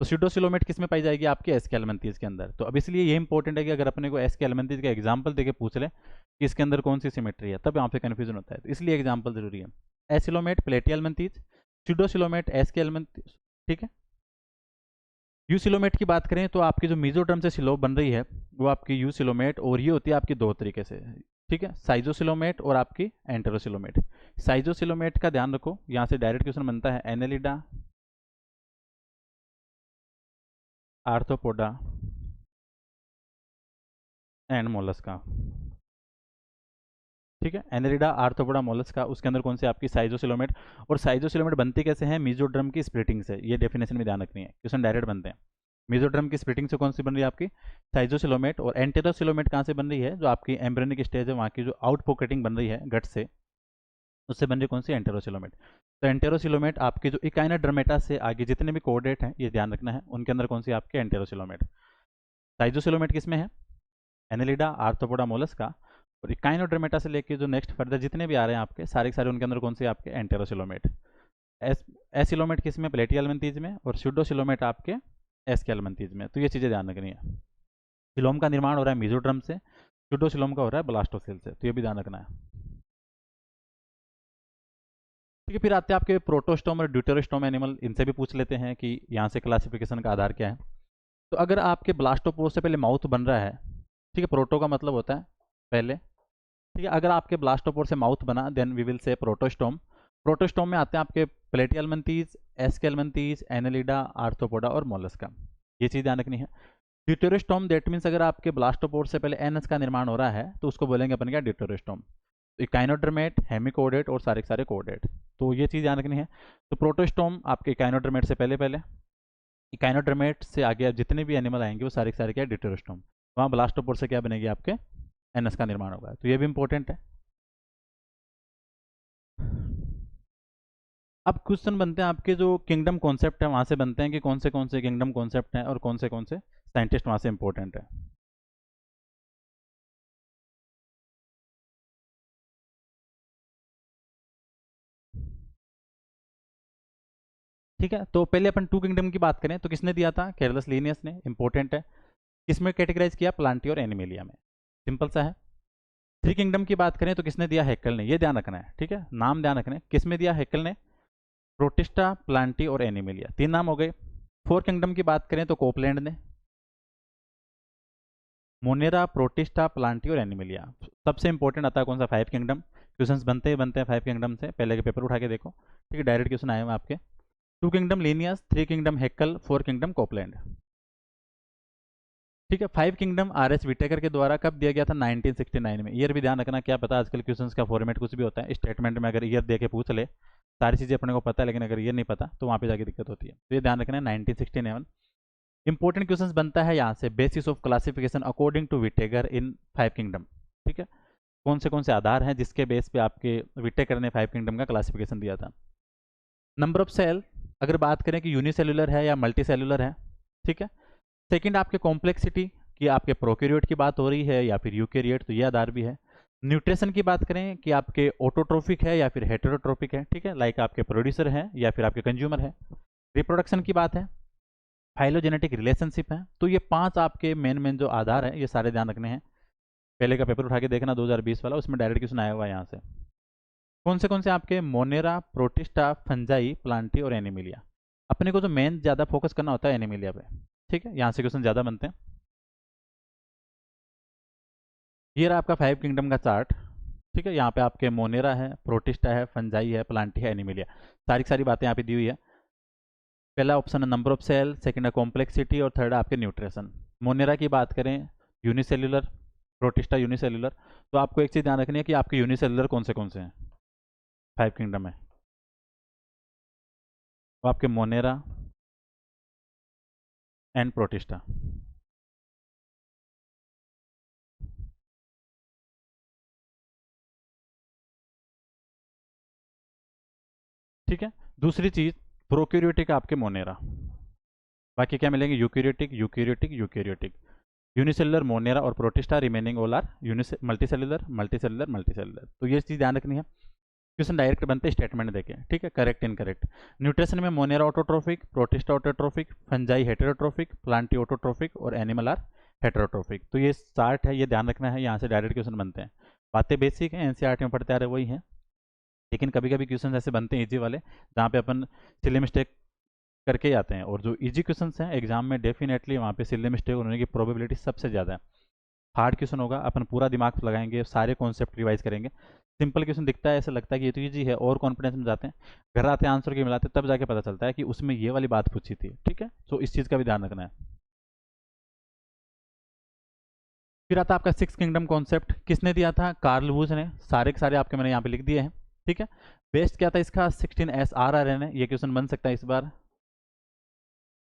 तो स्यूडोसिलोमेट किस में पाई जाएगी, आपके एस के एल्मेंथीज के अंदर। तो अब इसलिए ये इंपॉर्टेंट है कि अगर अपने को एस के एल्मेंथीज का एग्जाम्पल देके पूछ ले कि इसके अंदर कौन सी सिमेट्री है, तब यहाँ पे कन्फ्यूजन होता है, तो इसलिए एग्जाम्पल जरूरी है। एसिलोमेट प्लेटी एल्मेंथीज, स्यूडोसिलोमेट एस के एल्मेंथीज। ठीक है, यूसिलोमेट की बात करें तो आपकी जो मीजोटर्म से सिलो बन रही है वो आपकी यूसिलोमेट, और ये होती है आपकी दो तरीके से। ठीक है, साइजोसिलोमेट और आपकी एंटेरोसिलोमेट। साइजोसिलोमेट का ध्यान रखो, यहाँ से डायरेक्ट क्वेश्चन बनता है एनेलिडा, आर्थ्रोपोडा एंड मोलस्का। ठीक है, एनेलिडा, आर्थ्रोपोडा, मोलस्का, उसके अंदर कौन से आपकी साइजोसिलोमेट। और साइजोसिलोमेट बनती कैसे हैं, मीजोड्रम की स्प्लिटिंग से। ये डेफिनेशन में ध्यान रखनी है, क्वेश्चन डायरेक्ट बनते हैं। मीजोड्रम की स्प्लिटिंग से कौन सी बन रही है आपकी, साइजोसिलोमेट। और एंटेरोसिलोमेट कहाँ से बन रही है, जो आपकी एम्ब्रियोनिक स्टेज है वहाँ की जो आउट पॉकेटिंग बन रही है गट से, उससे बन रही कौन सी, एंटेरोसिलोमेट। तो एंटेरोसिलोमेट आपके जो इकाइनोडर्मेटा से आगे जितने भी कोऑर्डिनेट हैं ये ध्यान रखना है, उनके अंदर कौन सी आपके एंटेरोसिलोमेट। साइजोसिलोमेट किसमें है, एनेलिडा, आर्थ्रोपोडा, मोलस्का। और इकाइनोडर्मेटा से लेके जो नेक्स्ट फर्दर जितने भी आ रहे हैं आपके सारे सारे, उनके अंदर कौन से आपके, एंटेरोसिलोमेट। एसिलोमेट किस में, प्लेटियलमेंथीज में। और स्यूडोसिलोमेट आपके एस्केलमेंथीज में। तो ये चीज़ें ध्यान रखनी है। सिलोम का निर्माण हो रहा है मीजोड्रम से, स्यूडोसिलोम का हो रहा है ब्लास्टोसेल से, तो ये भी ध्यान रखना है। ठीक है, फिर आते हैं आपके प्रोटोस्टोम और ड्यूटेरोस्टोम एनिमल, इनसे भी पूछ लेते हैं कि यहाँ से क्लासिफिकेशन का आधार क्या है। तो अगर आपके ब्लास्टोपोर से पहले माउथ बन रहा है, ठीक है, प्रोटो का मतलब होता है पहले। ठीक है, अगर आपके ब्लास्टोपोर से माउथ बना then we will say protostome. Protostome में आते हैं आपके प्लेटियलमेंथीज, एस्केलमेंथीज, एनेलिडा, आर्थ्रोपोडा और मोलस्का। ये चीज़ ध्यान रखनी है। ड्यूटेरोस्टोम दैट मीन्स अगर आपके ब्लास्टोपोर से पहले एनएस का निर्माण हो रहा है तो उसको बोलेंगे अपन क्या, ड्यूटेरोस्टोम। इकाइनोडर्मेट, हेमिकोडेट और सारे सारे कोडेट, तो ये चीज़ ध्यान रखनी है। तो प्रोटोस्टोम आपके इकाइनोडर्मेट से पहले पहले, इकाइनोडर्मेट से आगे जितने भी एनिमल आएंगे वो सारे सारे क्या, ड्यूटेरोस्टोम। वहाँ ब्लास्टोपोर से क्या बनेगी, आपके एनएस का निर्माण होगा, तो ये भी इंपॉर्टेंट है। अब क्वेश्चन बनते हैं आपके जो किंगडम कॉन्सेप्ट है वहाँ से बनते हैं कि कौन से किंगडम कॉन्सेप्ट हैं और कौन से साइंटिस्ट वहाँ से इंपॉर्टेंट है। ठीक है, तो पहले अपन टू किंगडम की बात करें तो किसने दिया था, कैरलस लीनियस ने, इंपॉर्टेंट है। किसमें कैटेगराइज किया, प्लांटी और एनिमेलिया में, सिंपल सा है। थ्री किंगडम की बात करें तो किसने दिया, हैकल ने, ये ध्यान रखना है। ठीक है, नाम ध्यान रखना है, किसमें दिया, हैकल ने। प्रोटिस्टा, प्लांटी और एनिमेलिया, तीन नाम हो गए। फोर किंगडम की बात करें तो कोपलैंड ने, मोनेरा, प्रोटिस्टा, प्लांटी और एनिमेलिया। सबसे इंपॉर्टेंट आता है कौन सा, फाइव किंगडम। क्वेश्चंस बनते हैं फाइव किंगडम से, पहले के पेपर उठा के देखो। ठीक है, डायरेक्ट क्वेश्चन आए हुए आपके। Two kingdom Linnaeus, three kingdom Haeckel, four kingdom Copeland. ठीक है, five kingdom R S Whittaker के द्वारा कब दिया गया था, 1969 में। ईयर भी ध्यान रखना, क्या पता आजकल क्वेश्चंस का फॉर्मेट कुछ भी होता है, स्टेटमेंट में अगर ईयर दे के पूछ ले, सारी चीज़ें अपने को पता है लेकिन अगर ईयर नहीं पता तो वहाँ पे जाके दिक्कत होती है, तो ये ध्यान रखना है 1969। इंपॉर्टेंट क्वेश्चंस बनता है यहाँ से, basis of classification according to Whittaker in five kingdom. ठीक है, कौन से आधार हैं जिसके बेस पे आपके विटेकर ने फाइव किंगडम का क्लासिफिकेशन दिया था। नंबर ऑफ सेल, अगर बात करें कि यूनिसेलुलर है या मल्टी सेलुलर है। ठीक है, सेकंड आपके कॉम्प्लेक्सिटी, कि आपके प्रोकैरियोट की बात हो रही है या फिर यूकैरियोट, तो ये आधार भी है। न्यूट्रिशन की बात करें कि आपके ऑटोट्रोफिक है या फिर हेटेरोट्रोफिक है। ठीक है, लाइक आपके प्रोड्यूसर है या फिर आपके कंज्यूमर है। रिप्रोडक्शन की बात है, फाइलोजेनेटिक रिलेशनशिप है। तो ये पांच आपके मेन मेन जो आधार है ये सारे ध्यान रखने हैं। पहले का पेपर उठा के देखना 2020 वाला, उसमें डायरेक्ट क्वेश्चन आया हुआ है यहाँ से। कौन से आपके, मोनेरा, प्रोटिस्टा, फंजाई, प्लांटी और एनिमिलिया। अपने को जो मेन ज़्यादा फोकस करना होता है एनिमिलिया पे। ठीक है, यहाँ से क्वेश्चन ज़्यादा बनते हैं। ये रहा आपका फाइव किंगडम का चार्ट। ठीक है, यहाँ पे आपके मोनेरा है, प्रोटिस्टा है, फंजाई है, प्लांटी है, एनिमिलिया, सारी सारी बातें यहाँ पे दी हुई है। पहला ऑप्शन है नंबर ऑफ सेल, सेकंड है कॉम्प्लेक्सिटी और थर्ड है आपके न्यूट्रिशन। मोनेरा की बात करें यूनिसेल्युलर, प्रोटिस्टा यूनिसेल्युलर। तो आपको एक चीज़ ध्यान रखनी है कि आपके यूनिसेल्युलर कौन से हैं फाइव किंगडम में, तो आपके मोनेरा एंड प्रोटिस्टा। ठीक है, दूसरी चीज़ प्रोक्यूरियोटिक आपके मोनेरा, बाकी क्या मिलेंगे, eukaryotic eukaryotic eukaryotic. Unicellular monera और protista, remaining all are multicellular multicellular multicellular. तो ये चीज़ ध्यान रखनी है। क्वेश्चन डायरेक्ट बनते हैं स्टेटमेंट देके, ठीक है, करेक्ट इनकरेक्ट। न्यूट्रिशन में Monera autotrophic, protista autotrophic, fungi heterotrophic, Plantae autotrophic और एनिमल आर हेटेरोट्रोफिक। तो ये चार्ट है, ये ध्यान रखना है, यहाँ से डायरेक्ट क्वेश्चन बनते हैं। बातें बेसिक हैं, एनसीईआरटी में पढ़ते आ रहे वही हैं, लेकिन कभी कभी क्वेश्चन ऐसे बनते हैं इजी वाले जहाँ पे अपन सिली मिस्टेक करके ही आते हैं, और जो इजी क्वेश्चंस हैं एग्जाम में डेफिनेटली वहाँ पे सिली मिस्टेक होने की प्रोबेबिलिटी सबसे ज़्यादा है। हार्ड क्वेश्चन होगा, अपन पूरा दिमाग लगाएंगे, सारे कॉन्सेप्ट रिवाइज करेंगे। सिंपल क्वेश्चन दिखता है, ऐसा लगता है कि ये तो ईजी है, और कॉन्फिडेंस में जाते हैं, घर आते हैं आंसर के मिलाते तब जाके पता चलता है कि उसमें ये वाली बात पूछी थी, ठीक है। तो इस चीज़ का भी ध्यान रखना है। फिर आता है आपका सिक्स किंगडम कॉन्सेप्ट, किसने दिया था? कार्ल वूज ने। सारे के सारे आपके मैंने यहाँ पे लिख दिए हैं, ठीक है। बेस्ट क्या था इसका? 16S RRN है, ये क्वेश्चन बन सकता है इस बार,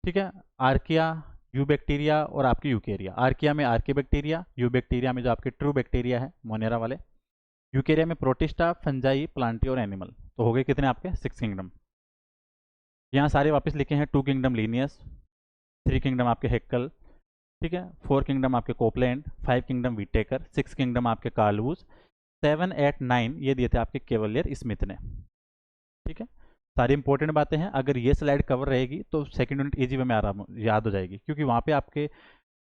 ठीक है। आर्किया, यू बैक्टीरिया और आपकी यूकेरिया। आर्किया में आर्की बैक्टीरिया, यू बैक्टीरिया में जो आपके ट्रू बैक्टीरिया है मोनेरा वाले, यूकेरिया में प्रोटिस्टा, फंजाई, प्लांटी और एनिमल। तो हो गए कितने आपके? 6 किंगडम। यहाँ सारे वापस लिखे हैं। 2 किंगडम लीनियस, 3 किंगडम आपके हेक्कल, ठीक है, 4 किंगडम आपके कोपलैंड, 5 किंगडम वीटेकर, 6 किंगडम आपके कार्लवूज, 7, 8, 9 ये दिए थे आपके केवलियर स्मिथ ने, ठीक है। सारी इंपॉर्टेंट बातें हैं, अगर ये स्लाइड कवर रहेगी तो सेकंड यूनिट इजी वे में आराम याद हो जाएगी, क्योंकि वहाँ पे आपके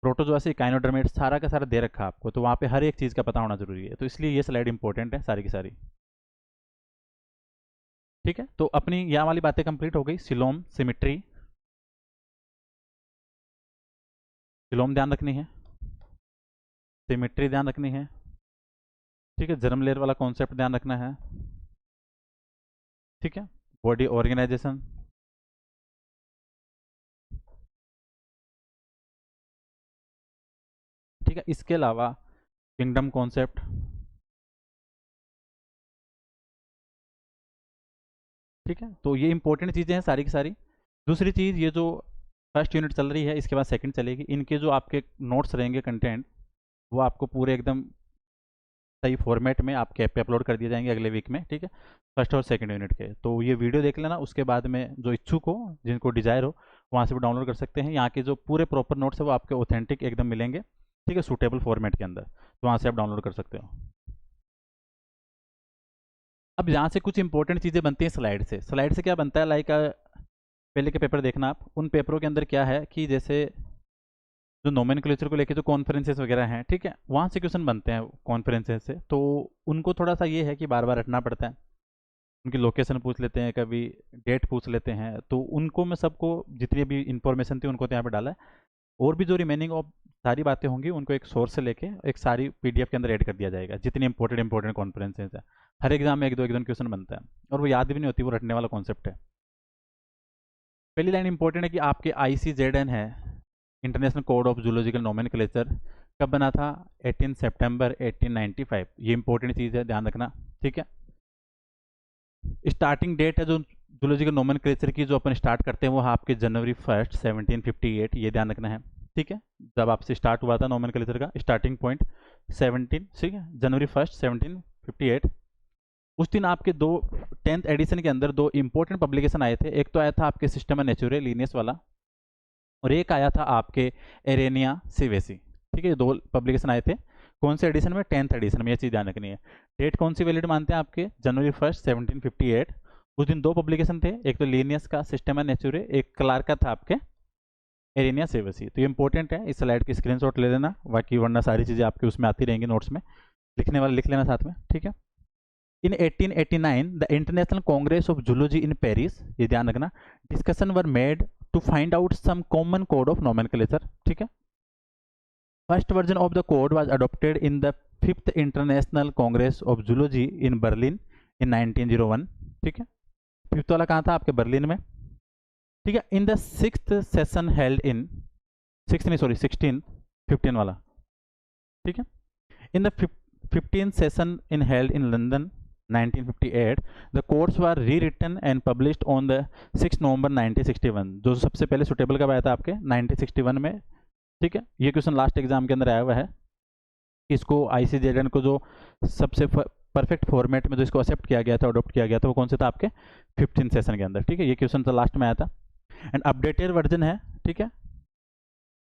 प्रोटोजोआ काइनोडर्मेट सारा का सारा दे रखा है आपको, तो वहाँ पे हर एक चीज़ का पता होना जरूरी है, तो इसलिए ये स्लाइड इंपॉर्टेंट है सारी की सारी, ठीक है। तो अपनी यहाँ वाली बातें कंप्लीट हो गई। सिलोम, सिमिट्री, सिलोम ध्यान रखनी है, सिमिट्री ध्यान रखनी है, ठीक है। जर्म लेयर वाला कॉन्सेप्ट ध्यान रखना है, ठीक है। बॉडी ऑर्गेनाइजेशन, ठीक है। इसके अलावा किंगडम कॉन्सेप्ट, ठीक है। तो ये इंपॉर्टेंट चीज़ें हैं सारी की सारी। दूसरी चीज़, ये जो फर्स्ट यूनिट चल रही है इसके बाद सेकंड चलेगी, इनके जो आपके नोट्स रहेंगे कंटेंट, वो आपको पूरे एकदम सही फॉर्मेट में आपके ऐप पे अपलोड कर दिए जाएंगे अगले वीक में, ठीक है, फर्स्ट और सेकंड यूनिट के। तो ये वीडियो देख लेना, उसके बाद में जो इच्छुक हो, जिनको डिजायर हो, वहाँ से भी डाउनलोड कर सकते हैं। यहाँ के जो पूरे प्रॉपर नोट्स है वो आपके ऑथेंटिक एकदम मिलेंगे, ठीक है, सूटेबल फॉर्मेट के अंदर, तो वहाँ से आप डाउनलोड कर सकते हो। अब यहाँ से कुछ इंपॉर्टेंट चीज़ें बनती हैं स्लाइड से। स्लाइड से क्या बनता है? लाइक पहले के पेपर देखना आप, उन पेपरों के अंदर क्या है कि जैसे जो नोमेनक्लेचर को लेके जो कॉन्फ्रेंसेस वगैरह हैं, ठीक है, वहाँ से क्वेश्चन बनते हैं कॉन्फ्रेंसेस से, तो उनको थोड़ा सा ये है कि बार बार रटना पड़ता है, उनकी लोकेशन पूछ लेते हैं, कभी डेट पूछ लेते हैं, तो उनको मैं सबको जितनी भी इंफॉर्मेशन थी उनको तो यहाँ पे डाला है, और भी जो रिमेनिंग ऑफ सारी बातें होंगी उनको एक सोर्स से लेके एक सारी पीडीएफ के अंदर ऐड कर दिया जाएगा, जितनी इंपॉर्टेंट कॉन्फ्रेंसेस है। हर एग्जाम में एक दो क्वेश्चन बनता है, और वो याद भी नहीं होती, वो रटने वाला कॉन्सेप्ट है। पहली लाइन इंपॉर्टेंट है कि आपके ICZN है, international code of zoological nomenclature, कब बना था? 18 सितंबर 1895। ये इंपॉर्टेंट चीज़ है, ध्यान रखना, ठीक है। स्टार्टिंग डेट है जो जूलॉजिकल नोमेनक्लेचर की, जो अपन स्टार्ट करते हैं, वो आपके जनवरी 1 1758, ये ध्यान रखना है, ठीक है। जब आपसे स्टार्ट हुआ था नोमेनक्लेचर का स्टार्टिंग पॉइंट 17, ठीक है, जनवरी 1 1758। उस दिन आपके 10th एडिशन के अंदर 2 इंपॉर्टेंट पब्लिकेशन आए थे। एक तो आया था आपके सिस्टम नेचुरे लीनियस वाला, और एक आया था आपके एरेनिया सिवेसी, ठीक है। ये 2 पब्लिकेशन आए थे। कौन से एडिशन में? 10th एडिशन में। ये चीज़ ध्यान रखनी है। डेट कौन सी वैलिड मानते हैं आपके? जनवरी 1 1758। उस दिन 2 पब्लिकेशन थे, एक तो लीनियस का सिस्टम नेचुरे, एक क्लार्क का था आपके एरेनिया सिवेसी। तो ये इंपॉर्टेंट है, इस स्लाइड की स्क्रीनशॉट ले लेना, बाकी वरना सारी चीज़ें आपके उसमें आती रहेंगी नोट्स में, लिखने वाले लिख लेना साथ में, ठीक है। In 1889 the international congress of zoology in Paris, ये ध्यान रखना, discussion were made to find out some common code of nomenclature, ठीक है। First version of the code was adopted in the 5th international congress of zoology in Berlin in 1901, ठीक है। 5th वाला कहाँ था? आपके बर्लिन में, ठीक है। In the 6th session held in 6 नहीं सॉरी 16 15 वाला, ठीक है। In the 15th session in held in London 1958, the codes were rewritten and published on the 6 नवंबर 1961। जो सबसे पहले सुटेबल कब आया था आपके? 1961 में, ठीक है। ये क्वेश्चन लास्ट एग्जाम के अंदर आया हुआ है। इसको ICZN को जो सबसे परफेक्ट फॉर्मेट में जो इसको एक्सेप्ट किया गया था, अडॉप्ट किया गया था, वो कौन से था? आपके 15th सेशन के अंदर, ठीक है। ये क्वेश्चन तो लास्ट में आया था। एंड अपडेटेड वर्जन है, ठीक है,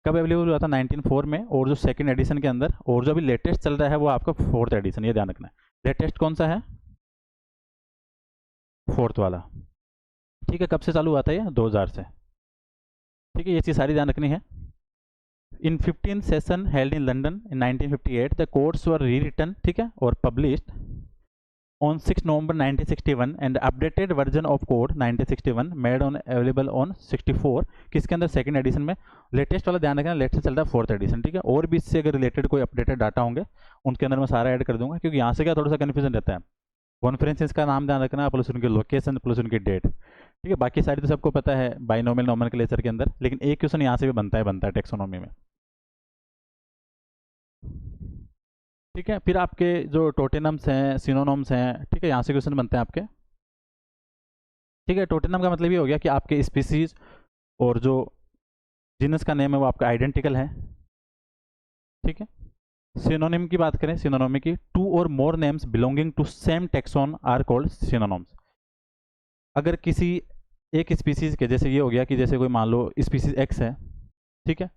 कब अवेलेबल हुआ था? 1904 में, और जो सेकंड एडिशन के अंदर, और जो अभी लेटेस्ट चल रहा है वो आपका 4th एडिशन, ये ध्यान रखना है। लेटेस्ट कौन सा है? फोर्थ वाला, ठीक है। कब से चालू हुआ था ये? 2000 से, ठीक है। ये चीज़ सारी ध्यान रखनी है। इन 15th session held in London in 1958 the codes were rewritten, ठीक है, और published on 6 November 1961 and updated version of code 1961 made on available on 64, किसके अंदर? सेकंड एडिशन में। लेटेस्ट वाला ध्यान रखना, लेटेस्ट चलता है फोर्थ एडिशन, ठीक है। और भी इससे अगर रिलेटेड कोई अपडेटेड डाटा होंगे उनके अंदर मैं सारा ऐड कर दूंगा, क्योंकि यहाँ से क्या थोड़ा सा कन्फ्यूजन रहता है। कॉन्फ्रेंसेस का नाम ध्यान रखना, प्लस उनकी लोकेशन, प्लस उनकी डेट, ठीक है। बाकी सारी तो सबको पता है बाइनोमियल नोमेनक्लेचर के अंदर, लेकिन एक क्वेश्चन यहाँ से भी बनता है टेक्सोनॉमी में, ठीक है। फिर आपके जो टोटेनम्स हैं, सिनोनम्स हैं, ठीक है, यहाँ से क्वेश्चन बनते हैं आपके, ठीक है। टोटेनम का मतलब ये हो गया कि आपके स्पीसीज और जो जीनस का नेम है वो आपका आइडेंटिकल है, ठीक है। सिनोनिम की बात करें, सिनोनोमी की, टू और more names belonging to same taxon are called synonyms. अगर किसी एक स्पीसीज के, जैसे ये हो गया कि जैसे कोई मान लो स्पीसीज एक्स है, ठीक है,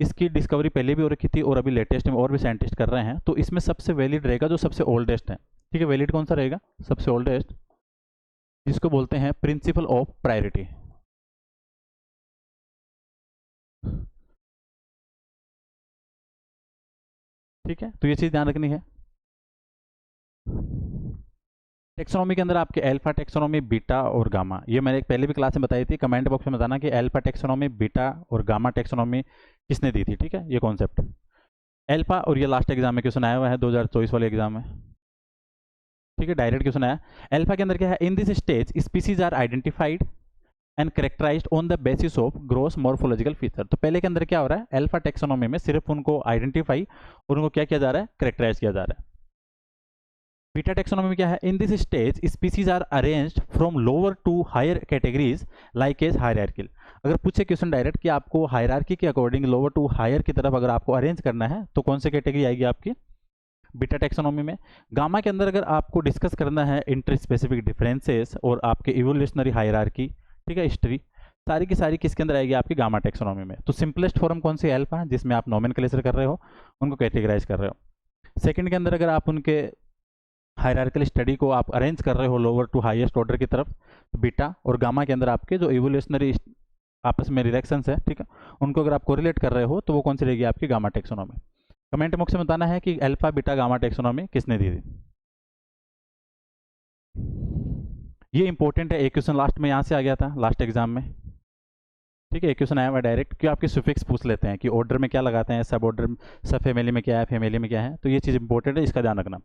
इसकी डिस्कवरी पहले भी हो रखी थी और अभी लेटेस्ट में और भी साइंटिस्ट कर रहे हैं, तो इसमें सबसे वैलिड रहेगा जो सबसे ओल्डेस्ट है, ठीक है। वैलिड कौन सा रहेगा? सबसे ओल्डेस्ट, जिसको बोलते हैं प्रिंसिपल ऑफ प्रायोरिटी, ठीक है। तो ये चीज़ ध्यान रखनी है। टेक्सोनॉमी के अंदर आपके अल्फा टेक्सोनॉमी, बीटा और गामा, ये मैंने एक पहले भी क्लास में बताई थी। कमेंट बॉक्स में बताना कि अल्फा टेक्सोनॉमी, बीटा और गामा टेक्सोनॉमी किसने दी थी, ठीक है, ये कॉन्सेप्ट। अल्फा, और ये लास्ट एग्जाम में क्वेश्चन आया हुआ है 2024 वाले एग्जाम में, ठीक है, डायरेक्ट क्वेश्चन आया। अल्फा के अंदर क्या है? In this stage species are identified and characterised on the basis of gross morphological feature. तो पहले के अंदर क्या हो रहा है? अल्फा टेक्सोनॉमी में सिर्फ उनको आइडेंटिफाई और उनको क्या किया जा रहा है? करेक्टराइज किया जा रहा है। बीटा टेक्सोनॉमी में क्या है? In this stage species are arranged from lower to higher categories like as hierarchical. अगर पूछे क्वेश्चन डायरेक्ट कि आपको हायरार्की के अकॉर्डिंग लोअर टू हायर की तरफ अगर आपको अरेंज करना है तो कौन सी कैटेगरी आएगी आपकी? बीटा टेक्सोनॉमी में। गामा के अंदर अगर आपको डिस्कस करना है इंटर स्पेसिफिक डिफरेंसेस और आपके इवोल्यूशनरी हायरार्की, ठीक है, हिस्ट्री, सारी की सारी किसके अंदर आएगी? आपकी गामा टेक्सोनॉमी में। तो सिंपलेस्ट फॉर्म कौन सी? अल्फा, जिसमें आप नोमेनक्लेचर कर रहे हो, उनको कैटेगराइज कर रहे हो। सेकंड के अंदर अगर आप उनके हायरार्किकल स्टडी को आप अरेंज कर रहे हो लोअर टू हाईएस्ट ऑर्डर की तरफ, तो बीटा। और गामा के अंदर आपके जो इवोल्यूशनरी आपस में रिलेक्शंस है, ठीक है, उनको अगर आप कोरिलेट कर रहे हो तो वो कौन सी रहेगी? आपकी गामा टेक्सोनॉमी। कमेंट बॉक्स में बताना है कि अल्फा, बीटा, गामा टेक्सोनॉमी किसने दी थी। ये इंपॉर्टेंट है, एक क्वेश्चन लास्ट में यहाँ से आ गया था लास्ट एग्जाम में, ठीक है। एक क्वेश्चन आया हुआ डायरेक्ट कि आपके सुफिक्स पूछ लेते हैं कि ऑर्डर में क्या लगाते हैं, सब ऑर्डर, सब फैमिली में क्या है, फैमिली में क्या है, तो ये चीज़ इंपॉर्टेंट है, इसका ध्यान रखना।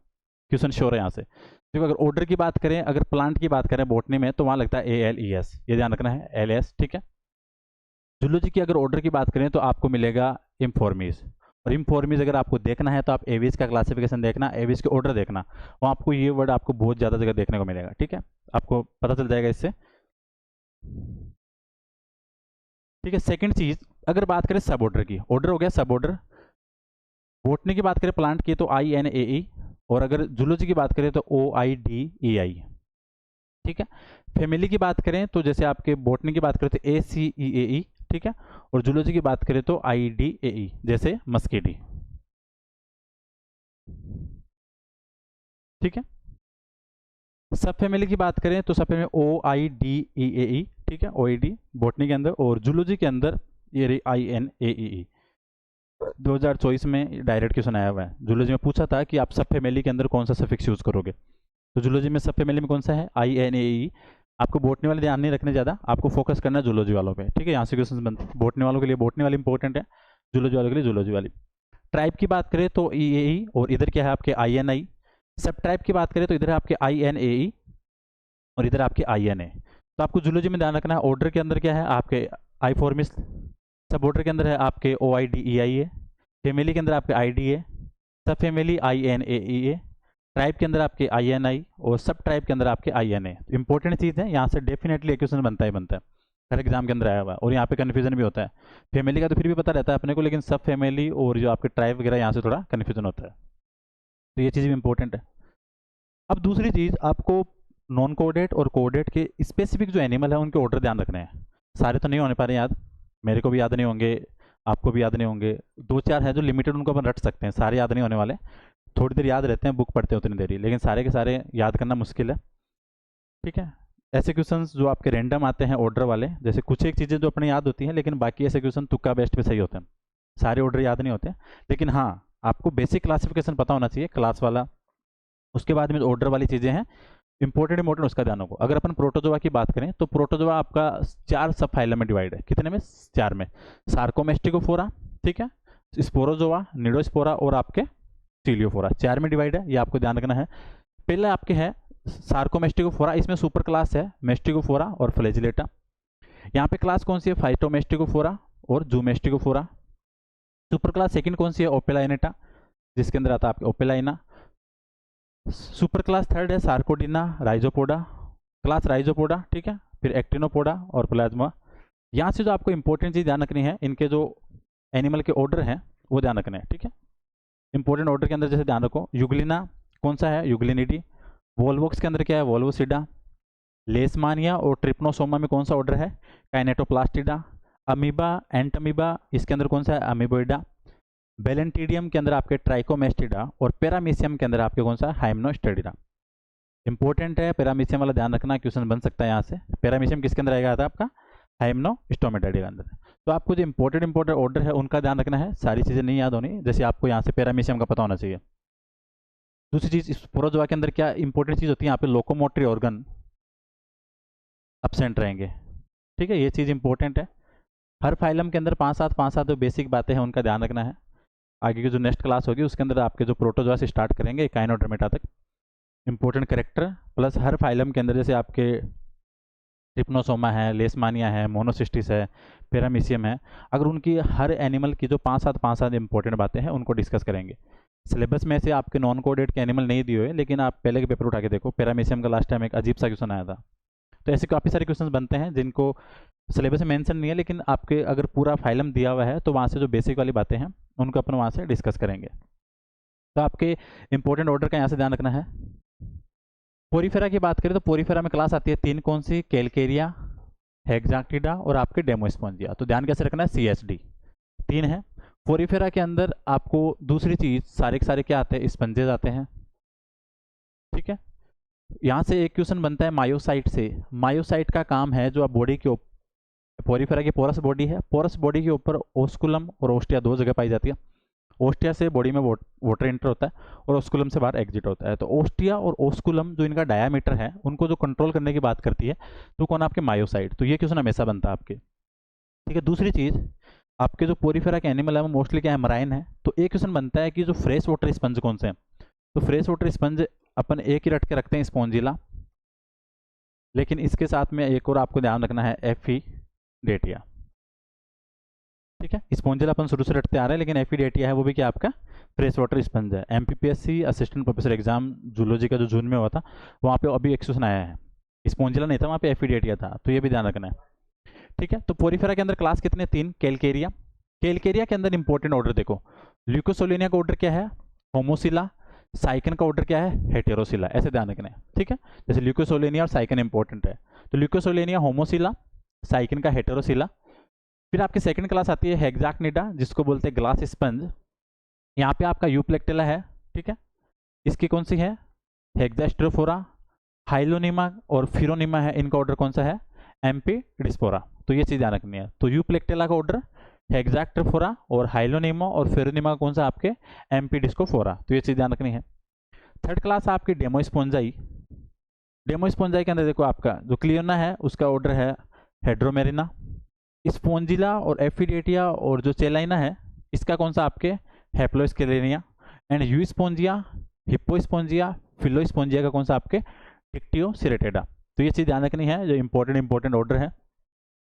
क्वेश्चन श्योर है यहाँ से, क्योंकि अगर ऑर्डर की बात करें, अगर प्लांट की बात करें बॉटनी में, तो वहाँ लगता है ALES, ये ध्यान रखना है, LS, ठीक है। जूलॉजी की अगर ऑर्डर की बात करें तो आपको मिलेगा इम्फॉर्मीज, और इम्फॉर्मीज अगर आपको देखना है तो आप एवीज का क्लासिफिकेशन देखना, एवीज के ऑर्डर देखना, वहाँ आपको ये वर्ड आपको बहुत ज़्यादा जगह देखने को मिलेगा, ठीक है, आपको पता चल जाएगा इससे, ठीक है। सेकंड चीज़, अगर बात करें सब ऑर्डर की, ऑर्डर हो गया सब ऑर्डर। बॉटनी की बात करें प्लांट की तो INAE, और अगर जूलॉजी की बात करें तो OIDEI, ठीक है। फैमिली की बात करें तो जैसे आपके बॉटनी की बात करें तो ACEAE, ठीक है, और जूलॉजी की बात करें तो IDAE, जैसे मस्कीडी, ठीक है। सब फैमिली की बात करें तो सब फैमिली OIDEAE, ठीक है, OID बॉटनी के अंदर, और जूलॉजी के अंदर ये रही INAEE। 2024 में डायरेक्ट क्वेश्चन आया हुआ है, जूलॉजी में पूछा था कि आप सब फैमिली के अंदर कौन सा सफिक्स यूज करोगे, तो जूलॉजी में सब फैमिली में कौन सा है? INAE। आपको बॉटनी वाले ध्यान नहीं रखने ज़्यादा, आपको फोकस करना है जूलॉजी वालों पे, ठीक है। यहाँ से क्वेश्चन बनते हैं बॉटनी वालों के लिए, बॉटनी वाली इंपॉर्टेंट है, जूलॉजी वालों के लिए जूलॉजी वाली। ट्राइब की बात करें तो EAE, और इधर क्या है आपके INI। सब ट्राइब की बात करें तो इधर है आपके INAE, और इधर आपके INA। तो आपको जूलॉजी में ध्यान रखना है, ऑर्डर के अंदर क्या है आपके आइफॉर्मिस, सब ऑर्डर के अंदर है आपके OIDEI है, फैमिली के अंदर आपके ID है, सब फैमिली INAE है, ट्राइब के अंदर आपके INI, और सब ट्राइब के अंदर आपके INA। इंपॉर्टेंट चीज़ है, यहाँ से डेफिनेटली एक क्वेश्चन बनता है, हर एग्जाम के अंदर आया हुआ है, और यहाँ पे कन्फ्यूजन भी होता है। फैमिली का तो फिर भी पता रहता है अपने को, लेकिन सब फैमिली और जो आपके ट्राइब वगैरह, यहाँ से थोड़ा कन्फ्यूजन होता है, तो ये चीज़ भी इंपॉर्टेंट है। अब दूसरी चीज़, आपको नॉन कोडेट और कोडेट के स्पेसिफिक जो एनिमल है उनके ऑर्डर ध्यान रखने हैं। सारे तो नहीं होने पा रहे याद, मेरे को भी याद नहीं होंगे, आपको भी याद नहीं होंगे, दो चार है जो लिमिटेड, उनको अपन रट सकते हैं, सारे याद नहीं होने वाले, थोड़ी देर याद रहते हैं बुक पढ़ते हैं उतनी देरी, लेकिन सारे के सारे याद करना मुश्किल है, ठीक है। ऐसे क्वेश्चंस जो आपके रैंडम आते हैं ऑर्डर वाले, जैसे कुछ एक चीज़ें जो अपने याद होती हैं, लेकिन बाकी ऐसे क्वेश्चन तुक्का बेस्ट पे सही होते हैं, सारे ऑर्डर याद नहीं होते। लेकिन हाँ, आपको बेसिक क्लासिफिकेशन पता होना चाहिए, क्लास वाला। उसके बाद में जो ऑर्डर वाली चीज़ें हैं इंपॉर्टेंट इंपॉर्टेंट, उसका ध्यान रखो। अगर अपन प्रोटोजोआ की बात करें तो प्रोटोजोआ आपका 4 सब फाइलम में डिवाइड है। कितने में? 4 में। सार्कोमेस्टिकोफोरा, ठीक है, स्पोरोजोआ, निडोस्पोरा और आपके सीलियोफोरा, 4 में डिवाइड है, ये आपको ध्यान रखना है। पहले आपके है सार्कोमेस्टिकोफोरा, इसमें सुपर क्लास है मेस्टिकोफोरा और फ्लैजिलेटा। यहाँ पे क्लास कौन सी है? फाइटोमेस्टिकोफोरा और जूमेस्टिकोफोरा। सुपर क्लास सेकंड कौन सी है? ओपेलाइनेटा, जिसके अंदर आता है आपके ओपेलाइना। सुपर क्लास थर्ड है सार्कोडिना राइजोपोडा, क्लास राइजोपोडा, ठीक है, फिर एक्टिनोपोडा और प्लाज्मा। यहाँ से जो आपको इंपॉर्टेंट चीज़ ध्यान रखनी है, इनके जो एनिमल के ऑर्डर हैं वो ध्यान रखने हैं, ठीक है। इंपॉर्टेंट ऑर्डर के अंदर जैसे ध्यान रखो, यूग्लिना कौन सा है? यूग्लिनिडी। वोल्वोक्स के अंदर क्या है? वोल्वोसिडा। लेसमानिया और ट्रिप्नोसोमा में कौन सा ऑर्डर है? काइनेटोप्लास्टिडा। अमीबा एंटमीबा, इसके अंदर कौन सा है? अमीबोइडा। बेलेंटीडियम के अंदर आपके ट्राइकोमेस्टिडा और पैरामीशियम के अंदर आपके कौन सा? हाइमनोस्टेरिडा। इंपॉर्टेंट है, पैरामीशियम वाला ध्यान रखना, क्वेश्चन बन सकता है यहाँ से। पैरामीशियम किसके अंदर आएगा? आता आपका हाइमनोस्टोमेटाइडा के अंदर। तो आपको जो इंपॉर्टेंट ऑर्डर है उनका ध्यान रखना है, सारी चीज़ें नहीं याद होनी, जैसे आपको यहाँ से पैरामीशियम का पता होना चाहिए। दूसरी चीज़, इस प्रोटोजोआ के अंदर क्या इंपॉर्टेंट चीज़ होती है? यहाँ पे लोकोमोटरी ऑर्गन अपसेंट रहेंगे, ठीक है, ये चीज़ इंपॉर्टेंट है। हर फाइलम के अंदर 5-7 जो बेसिक बातें हैं उनका ध्यान रखना है। आगे की जो नेक्स्ट क्लास होगी उसके अंदर आपके जो प्रोटोजोआ से स्टार्ट करेंगे काइनोडर्मेटा तक, इंपॉर्टेंट करेक्टर प्लस हर फाइलम के अंदर जैसे आपके ट्रिप्नोसोमा है, लेसमानिया है, मोनोसिस्टिस है, पैरामीशियम है, अगर उनकी हर एनिमल की जो 5-7 इंपॉर्टेंट बातें हैं उनको डिस्कस करेंगे। सिलेबस में से आपके नॉन कोडेड के एनिमल नहीं दिए हुए, लेकिन आप पहले के पेपर उठा के देखो, पैरामीशियम का लास्ट टाइम एक अजीब सा क्वेश्चन आया था। तो ऐसे काफ़ी सारे क्वेश्चन बनते हैं जिनको सिलेबस में मेंशन नहीं है, लेकिन आपके अगर पूरा फाइलम दिया हुआ है तो वहाँ से जो बेसिक वाली बातें हैं उनको अपन वहाँ से डिस्कस करेंगे। तो आपके इंपॉर्टेंट ऑर्डर का यहाँ से ध्यान रखना है। पोरीफेरा की बात करें तो पोरीफेरा में क्लास आती है 3 कौन सी? कैलकेरिया, हेक्साक्टिडा और आपके डेमोस्पोंजिया। तो ध्यान कैसे रखना है? CSD 3 है। पोरीफेरा के अंदर आपको दूसरी चीज़ सारे के सारे क्या आते हैं? स्पंजेस आते हैं, ठीक है। यहाँ से एक क्वेश्चन बनता है मायोसाइट से। मायोसाइट का काम है जो आप बॉडी के पोरीफेरा की पोरस बॉडी है, पोरस बॉडी के ऊपर ओस्कुलम और ओस्टिया 2 जगह पाई जाती है। ओस्टिया से बॉडी में वाटर एंटर होता है और ओस्कुलम से बाहर एग्जिट होता है। तो ओस्टिया और ओस्कुलम जो इनका डायामीटर है उनको जो कंट्रोल करने की बात करती है तो कौन? आपके मायोसाइट। तो ये क्वेश्चन हमेशा बनता है आपके, ठीक है। दूसरी चीज़, आपके जो पोरीफेरा के एनिमल है वो मोस्टली क्या है? मराइन है। तो एक क्वेश्चन बनता है कि जो फ्रेश वाटर स्पंज कौन से हैं? तो फ्रेश वाटर स्पंज अपन एक ही रट के रखते हैं, स्पॉन्जिला, लेकिन इसके साथ में एक और आपको ध्यान रखना है, एफिडेटिया, ठीक है। स्पॉन्जिला अपन शुरू से रटते आ रहे हैं, लेकिन एफिडेटिया है वो भी क्या आपका? फ्रेश वाटर स्पंज है। MPPSC assistant professor exam zoology का जो जून में हुआ था वहाँ पे अभी एक क्वेश्चन आया है, स्पॉन्जिला नहीं था, वहाँ पे एफिडेटिया था, तो ये भी ध्यान रखना है, ठीक है। तो पोरीफेरा के अंदर क्लास कितने? 3। कैलकेरिया, कैलकेरिया के अंदर इंपॉर्टेंट ऑर्डर देखो, ल्यूकोसोलिनिया का ऑर्डर क्या है? होमोसिला। साइकन का ऑर्डर क्या है? हेटेरोसिला। ऐसे ध्यान रखना है, ठीक है। जैसे ल्यूकोसोलिनिया और साइकन इंपॉर्टेंट है, तो ल्यूकोसोलिनिया होमोसिला, साइकन का हेटेरोसिला। फिर आपकी सेकंड क्लास आती है हेक्साक्टिडा, जिसको बोलते हैं ग्लास स्पंज। यहाँ पे आपका यूप्लेक्टेला है, ठीक है। इसकी कौन सी है? हेक्सास्ट्रोफोरा। हाइलोनिमा और फिरोनिमा है, इनका ऑर्डर कौन सा है? एम्पीडिस्पोरा। तो ये चीज़ ध्यान रखनी है। तो यूप्लेक्टेला का ऑर्डर हेक्सास्ट्रोफोरा और हाइलोनिमा और फिरोनिमा कौन सा? आपके एम्पीडिस्कोफोरा। तो ये चीज़ ध्यान रखनी है। थर्ड क्लास आपकी डेमोस्पोंजाई। डेमोस्पोंजाई के अंदर देखो आपका जो क्लियोना है उसका ऑर्डर है हेड्रोमेरिना। स्पोंजिला और एफिडेटिया और जो चेलाइना है इसका कौन सा? आपके हैप्लोस्केलेनिया। एंड यूस्पोंजिया, हिप्पोस्पोंजिया, फिलोस्पोंजिया का कौन सा? आपके टिक्टियोसिरेटेडा। तो ये चीज़ ध्यान रखनी है, जो इंपॉर्टेंट ऑर्डर है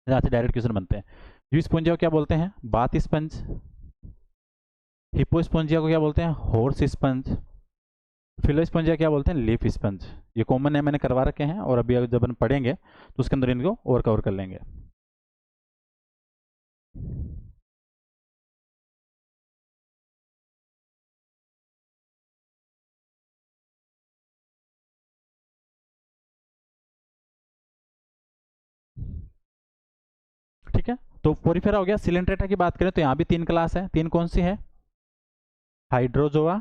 जहाँ से डायरेक्ट क्वेश्चन बनते हैं। यूस्पोंजिया को क्या बोलते हैं? Bath sponge. हिप्पोस्पोंजिया को क्या बोलते हैं? Horse sponge. फिलोस्पोंजिया क्या बोलते हैं? Leaf sponge. ये कॉमन है, मैंने करवा रखे हैं, और अभी जब हम पढ़ेंगे तो उसके अंदर इनको और कवर कर लेंगे। ठीक है, तो पोरीफेरा हो गया। सिलेंट्रेटा की बात करें तो यहाँ भी 3 क्लास है। 3 कौन सी है? हाइड्रोजोआ,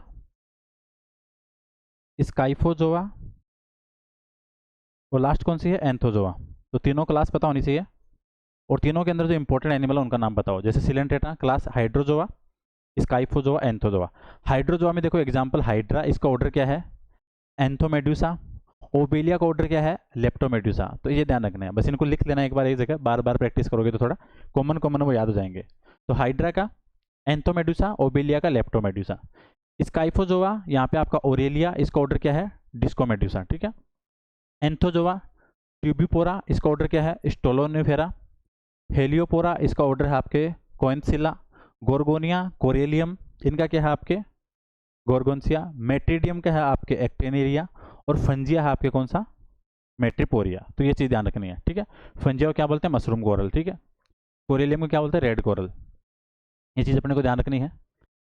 स्काइफोजोआ और लास्ट कौन सी है, एंथोजोआ। तो तीनों क्लास पता होनी चाहिए, और तीनों के अंदर जो इंपॉर्टेंट एनिमल है उनका नाम बताओ। जैसे Coelenterata class Hydrozoa, Scyphozoa, Anthozoa. Hydrozoa में देखो एग्जांपल हाइड्रा, इसका ऑर्डर क्या है, एंथोमेड्यूसा। ओबेलिया का ऑर्डर क्या है, लेप्टोमेड्यूसा। तो ये ध्यान रखना है, बस इनको लिख लेना एक बार एक जगह, बार बार प्रैक्टिस करोगे तो थोड़ा कॉमन कॉमन वो याद हो जाएंगे। तो हाइड्रा का एंथोमेड्यूसा, ओबेलिया का लेप्टोमेड्यूसा। स्काइफोजोआ यहाँ पे आपका ओरेलिया, इसका ऑर्डर क्या है, डिस्कोमेड्यूसा, ठीक है। एंथोजोआ ट्यूबिपोरा, इसका ऑर्डर क्या है, स्टोलोनिफेरा। हेलियोपोरा, इसका ऑर्डर है आपके कोइनसिला। गोर्गोनिया, कोरेलियम, इनका क्या है आपके गोर्गोन्सिया। मेट्रीडियम का है आपके एक्टेनेरिया, और फंजिया है आपके कौन सा, मेट्रिपोरिया। तो ये चीज़ ध्यान रखनी है, ठीक है। फंजिया को क्या बोलते हैं, मशरूम कोरल, ठीक है। कोरेलियम को क्या बोलते हैं, रेड कोरल। ये चीज़ अपने को ध्यान रखनी है।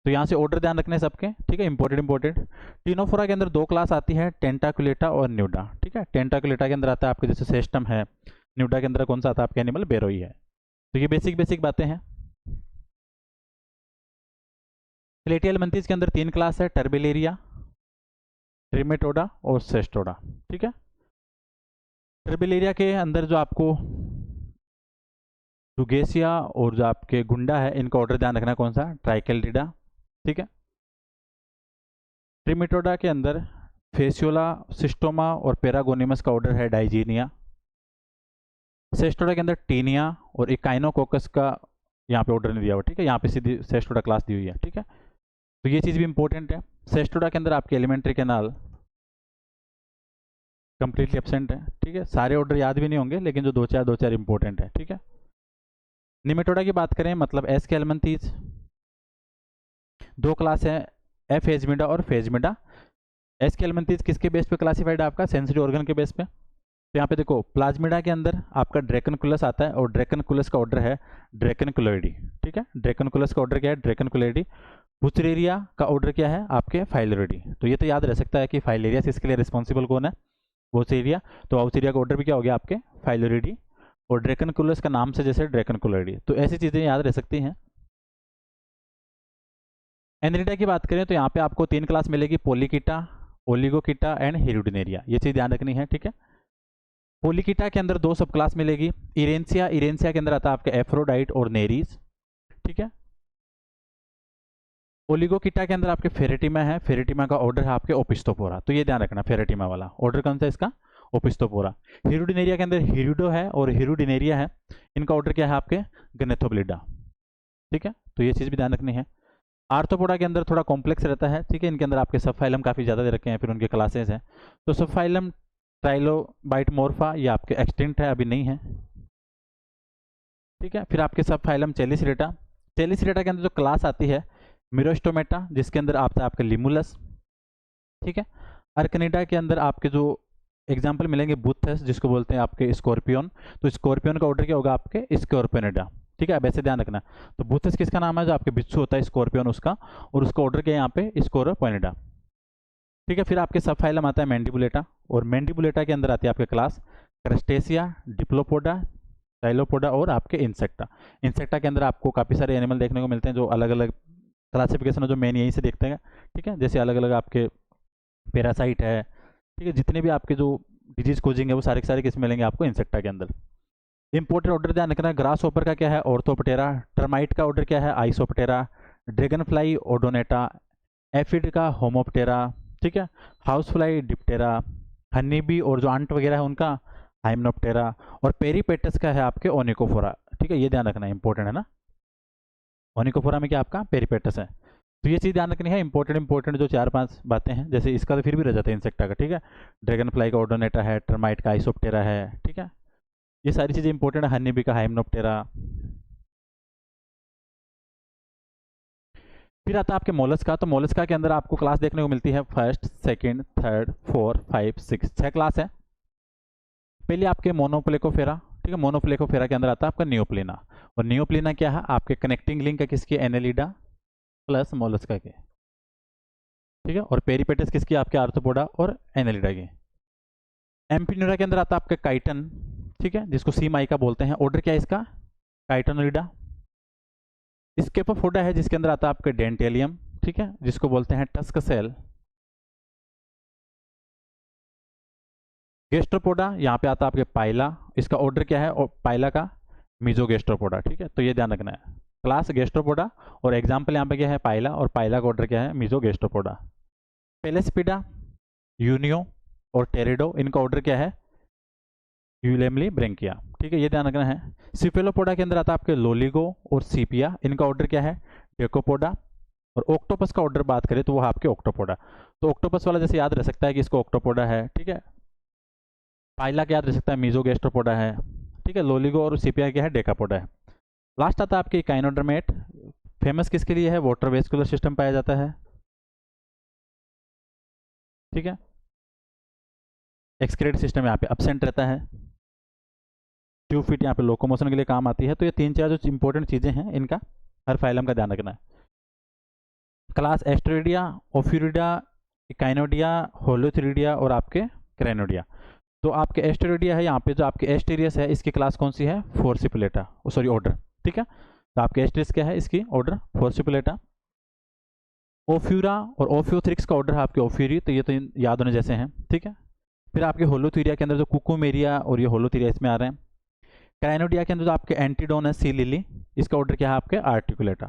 तो यहाँ से ऑर्डर ध्यान रखने सबके, ठीक है, इंपॉर्टेंट। टीनोफोरा के अंदर दो क्लास आती है, टेंटाकुलेटा और न्यूडा, ठीक है। टेंटाकुलेटा के अंदर आता है आपके जैसे सेस्टम है, न्यूडा के अंदर कौन सा आता है आपके एनिमल, बेरोई है। तो ये बेसिक बेसिक बातें हैं। प्लेटियल मंथीज के अंदर तीन क्लास है, टर्बिलेरिया, ट्रिमेटोडा और सेस्टोडा, ठीक है। टर्बिलेरिया के अंदर जो आपको रुगेसिया और जो आपके गुंडा है, इनका ऑर्डर ध्यान रखना कौन सा, ट्राइकेल्डिडा, ठीक है। ट्रिमेटोडा के अंदर फेसियोला, सिस्टोमा और पेरागोनिमस का ऑर्डर है डाइजीनिया। सेस्टोडा के अंदर टीनिया और इकाइनोकोकस का यहाँ पे ऑर्डर नहीं दिया हुआ, ठीक है, यहाँ पे सीधी सेस्टोडा क्लास दी हुई है, ठीक है। तो ये चीज़ भी इंपॉर्टेंट है। सेस्टोडा के अंदर आपके एलिमेंट्री कैनाल कंप्लीटली एब्सेंट है, ठीक है। सारे ऑर्डर याद भी नहीं होंगे, लेकिन जो दो चार इंपॉर्टेंट है, ठीक है। निमेटोडा की बात करें, मतलब एस के एलमंथीज, दो क्लास है, एफ एजमिडा और फेजमिडा। एस के एलमंथीज किसके बेस पे क्लासिफाइड है आपका, सेंसरी ऑर्गन के बेस पे। तो यहाँ पे देखो प्लाज्मिडा के अंदर आपका ड्रैकनकुलस आता है, और ड्रैकनकुलस का ऑर्डर है ड्रैकनकुलोइडी, ठीक है। ड्रैकनकुलस का ऑर्डर क्या है, ड्रैकनकुलोइडी। बुचरेरिया का ऑर्डर क्या है आपके, फाइलोरिडी। तो ये तो याद रह सकता है कि फाइलेरिया से इसके लिए रिस्पॉन्सिबल कौन है, वोसेरिया। तो वाउसेरिया का ऑर्डर भी क्या हो गया आपके, फाइलोरिडी। और ड्रैकनकुलस का नाम से जैसे ड्रैकनकुलोइडी। तो ऐसी चीज़ें याद रह सकती हैं। एनरिडा की बात करें तो यहाँ पे आपको तीन क्लास मिलेगी, पोलिकीटा, ओलिगोकीटा एंड हेरुडिनेरिया। ये चीज़ ध्यान रखनी है, ठीक है। पोलिकीटा के अंदर दो सब क्लास मिलेगी, इरेंसिया, इरेंसिया के अंदर आता है आपका एफ्रोडाइट और नेरीज, ठीक है। ओलिगोकीटा के अंदर आपके फेरेटिमा है, फेरेटिमा का ऑर्डर है आपके ओपिस्टोपोरा। तो ये ध्यान रखना, फेरेटिमा वाला ऑर्डर कौन सा है इसका, ओपिस्टोपोरा। हिरुडिनेरिया के अंदर हिरुडो है और हिरुडिनेरिया है, इनका ऑर्डर क्या है आपके, गनेथोब्लिडा, ठीक है। तो ये चीज़ भी ध्यान रखनी है। आर्थ्रोपोडा के अंदर थोड़ा कॉम्प्लेक्स रहता है, ठीक है। इनके अंदर आपके सब फाइलम काफ़ी ज़्यादा दे रखे हैं, फिर उनके क्लासेस हैं। तो सब फाइलम ट्राइलोबाइट मोर्फा ये आपके एक्सटिंक्ट है, अभी नहीं है, ठीक है। फिर आपके सब फाइलम चेलिसरेटा, चेलिसरेटा के अंदर जो क्लास आती है मिरोस्टोमेटा, जिसके अंदर आता है आपके लिमुलस, ठीक है। अर्कनिडा के अंदर आपके जो एग्जाम्पल मिलेंगे बुथस, जिसको बोलते हैं आपके स्कॉर्पियन। तो स्कॉर्पियन का ऑर्डर क्या होगा आपके, स्कॉर्पियनिडा, ठीक है। अब ऐसे ध्यान रखना, तो बुथस किसका नाम है, जो आपके बिच्छू होता है स्कॉर्पियन उसका, और उसका ऑर्डर क्या है यहाँ पे, स्कॉर्पियनिडा, ठीक है। फिर आपके सब फाइलम आता है मैंडिबुलेटा, और मैंडिबुलेटा के अंदर आती है आपके क्लास क्रस्टेसिया, डिप्लोपोडा, साइलोपोडा और आपके इंसेक्टा। इंसेक्टा के अंदर आपको काफ़ी सारे एनिमल देखने को मिलते हैं, जो अलग अलग क्लासिफिकेशन है, जो मेन यहीं से देखते हैं, ठीक है। जैसे अलग अलग आपके पैरासाइट है, ठीक है। जितने भी आपके जो डिजीज कोजिंग है वो सारे के सारे किस मिलेंगे आपको, इंसेक्टा के अंदर। इंपोर्टेंट ऑर्डर ध्यान रखना, ग्रास होपर का क्या है, ऑर्थोपटेरा। टर्माइट का ऑर्डर क्या है, isoptera. Dragonfly odonata. Aphid का होमोपटेरा, ठीक है। House fly diptera. Honey bee और जो अंट वगैरह है उनका हाइमनोप्टेरा। और पेरीपेटस का है आपके ओनिकोफोरा, ठीक है। ये ध्यान रखना इंपॉर्टेंट है ना, ओनिकोफोरा में क्या आपका पेरीपेटस है। तो ये चीज़ ध्यान रखनी है, इंपॉर्टेंट जो चार पांच बातें हैं। जैसे इसका तो फिर भी रह जाता है इंसेक्टा का, ठीक है। ड्रैगन फ्लाई का ओडोनेटा है, टर्माइट का आइसोप्टेरा है, ठीक है। ये सारी चीज़ें इंपॉर्टेंट है, हनी बी का हाइमनोप्टेरा। फिर आता है आपके मोलस्का। तो मोलस्का के अंदर आपको क्लास देखने को मिलती है, फर्स्ट, सेकंड, थर्ड, 4, 5, 6, 6 क्लास है। पहले आपके मोनोप्लेकोफेरा, ठीक है। मोनोप्लेकोफेरा के अंदर आता है आपका नियोप्लिना, और नियोप्लिना क्या है आपके कनेक्टिंग लिंक है किसकी, एनेलिडा प्लस मोलस्का के, ठीक है। और पेरीपेटस किसकी, आपके आर्थ्रोपोडा और एनेलिडा की। एम्पिन्यूरा के अंदर आता है आपका काइटन, ठीक है, जिसको सी माइका बोलते हैं। ऑर्डर क्या है इसका, काइटोनोलिडा। स्केपोफोडा है, जिसके अंदर आता है आपका डेंटेलियम, ठीक है, जिसको बोलते हैं टस्क सेल। गेस्ट्रोपोडा यहाँ पे आता है आपके पाइला, इसका ऑर्डर क्या है, और पाइला का मीजोगैस्ट्रोपोडा, ठीक है, तो ये ध्यान रखना है। क्लास गेस्ट्रोपोडा और एग्जाम्पल यहाँ पे क्या है, पाइला, और पाइला का ऑर्डर क्या है, मीजोगैस्ट्रोपोडा। पेलेस्पिडा, यूनियो और टेरिडो, इनका ऑर्डर क्या है, यूलेमली ब्रेंकिया, ठीक है, ये ध्यान रखना है। सिफेलोपोडा के अंदर आता है आपके लोलिगो और सीपिया, इनका ऑर्डर क्या है, डेकोपोडा। और ऑक्टोपस का ऑर्डर बात करें तो वो आपके ऑक्टोपोडा, तो ऑक्टोपस वाला जैसे याद रह सकता है कि इसको ऑक्टोपोडा है, ठीक है। पाइला क्या याद रह सकता है, मीजोगैस्ट्रोपोडा है, ठीक है। लोलिगो और सीपिया क्या है, डेकापोडा है। लास्ट आता है आपके काइनोडर्मेट, फेमस किसके लिए है, वाटर वेस्कुलर सिस्टम पाया जाता है, ठीक है। एक्सक्रीट सिस्टम यहाँ पे एब्सेंट रहता है। ट्यूब फिट यहाँ पे लोकोमोशन के लिए काम आती है। तो ये 3-4 जो इंपॉर्टेंट चीज़ें हैं, इनका हर फाइलम का ध्यान रखना है। क्लास एस्टेरिडिया, ओफ्यूरिडिया, काइनोडिया, होलोथ्रिडिया और आपके क्रेनोडिया। तो आपके एस्टेरिडिया है यहाँ पे, जो आपके एस्टेरियस है, इसकी क्लास कौन सी है, फोर्सिपुलेटा, सॉरी ऑर्डर, ठीक है। तो आपके एस्टेरियस क्या है, इसकी ऑर्डर फोर्सिपुलेटा। ओफ्यूरा और ओफ्योथ्रिक्स का ऑर्डर है आपके ओफ्यूरी, तो ये तो याद होने जैसे हैं, ठीक है। फिर आपके होलोथीरिया के अंदर जो कुकुमेरिया और ये होलोथीरिया इसमें आ रहे हैं। क्राइनोडिया के अंदर जो आपके एंटीडोन है, सी लिली, इसका ऑर्डर क्या है आपके आर्टिकुलेटा।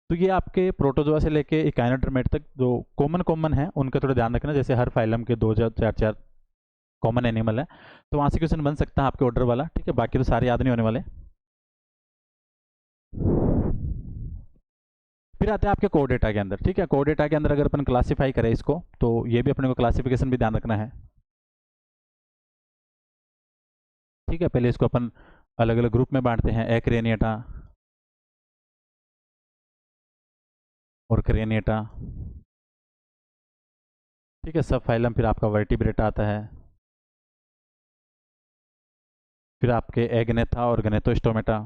तो ये आपके प्रोटोजोआ से लेके इकाइनोडर्मेट तक जो कॉमन है उनका थोड़ा ध्यान रखना। जैसे हर फाइलम के 2-4 कॉमन एनिमल है, तो वहाँ से क्वेश्चन बन सकता है आपके ऑर्डर वाला, ठीक है। बाकी तो सारे याद नहीं होने वाले। फिर आते हैं आपके कोडेटा के अंदर, ठीक है। कोडेटा के अंदर अगर अपन क्लासीफाई करें इसको, तो ये भी अपने को क्लासिफिकेशन भी ध्यान रखना है, ठीक है। पहले इसको अपन अलग अलग ग्रुप में बांटते हैं, एक्रेनिएटा और क्रेनिएटा, ठीक है। सब फाइलम फिर आपका वर्टिब्रेटा आता है। फिर आपके एग्नेथा और गनेथोस्टोमेटा,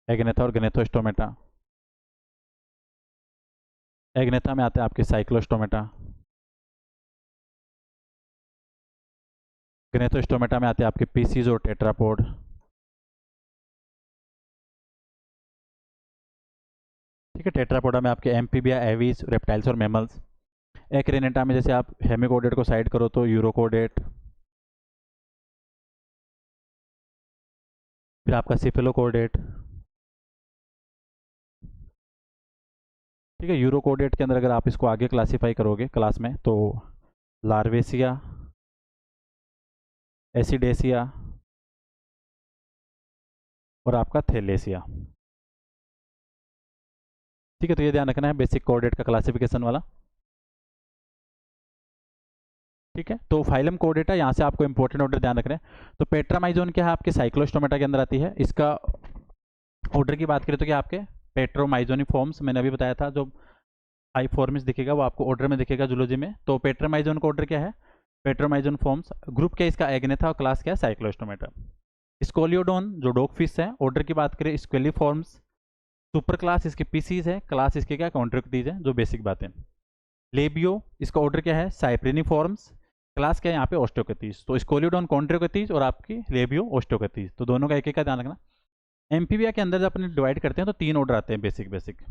एग्नेथा और गनेथोस्टोमेटा। एग्नेथा में आते हैं आपके साइक्लोस्टोमेटा, गनेथोस्टोमेटा में आते हैं आपके पीसीज और टेट्रापोड, ठीक है। टेट्रापोडा में आपके एम्फीबिया, एवीज, रेप्टाइल्स और मैमल्स। एक्रेनेटा में जैसे आप हेमिकोडेट को साइड करो तो यूरोकोडेट, फिर आपका सिफेलोकोडेट, ठीक है। यूरोकोडेट के अंदर अगर आप इसको आगे क्लासीफाई करोगे क्लास में, तो लार्वेसिया, एसिडेसिया और आपका थेलेसिया, ठीक है। तो ये ध्यान रखना है बेसिक कोऑर्डिनेट का क्लासिफिकेशन वाला, ठीक है। तो फाइलम कोऑर्डिनेटा यहाँ से आपको इंपॉर्टेंट ऑर्डर ध्यान रखना है। तो पेट्रामाइजोन क्या है आपके साइक्लोस्टोमेटा के अंदर आती है। इसका ऑर्डर की बात करें तो क्या आपके पेट्रोमाइजोनी फॉर्म्स, मैंने अभी बताया था, जो आई फॉर्मिस दिखेगा वो आपको ऑर्डर में दिखेगा जूलॉजी में। तो पेट्रामाइजोन का ऑर्डर क्या है, पेट्रोमाइजोन फॉर्म्स। ग्रुप क्या है इसका, एग्नेथा, और क्लास क्या है, साइक्लोस्टोमेटा। स्कोलियोडोन जो डॉग फिश है, ऑर्डर की बात करें स्क्वेलिफॉर्म्स। सुपर क्लास इसके पीसीज है, क्लास इसके क्या कॉन्ट्रेक्टीज है, जो बेसिक बातें। लेबियो, इसका ऑर्डर क्या है, साइप्रिनिफॉर्म्स, क्लास क्या है यहाँ पे ऑस्टियोकैथीज। तो स्कोलियोडोन कॉन्ट्रेक्टीज और आपकी लेबियो ऑस्टियोकैथीज, तो दोनों का एक एक का ध्यान रखना। एम्फीबिया के अंदर जब अपन डिवाइड करते हैं तो 3 ऑर्डर आते हैं बेसिक।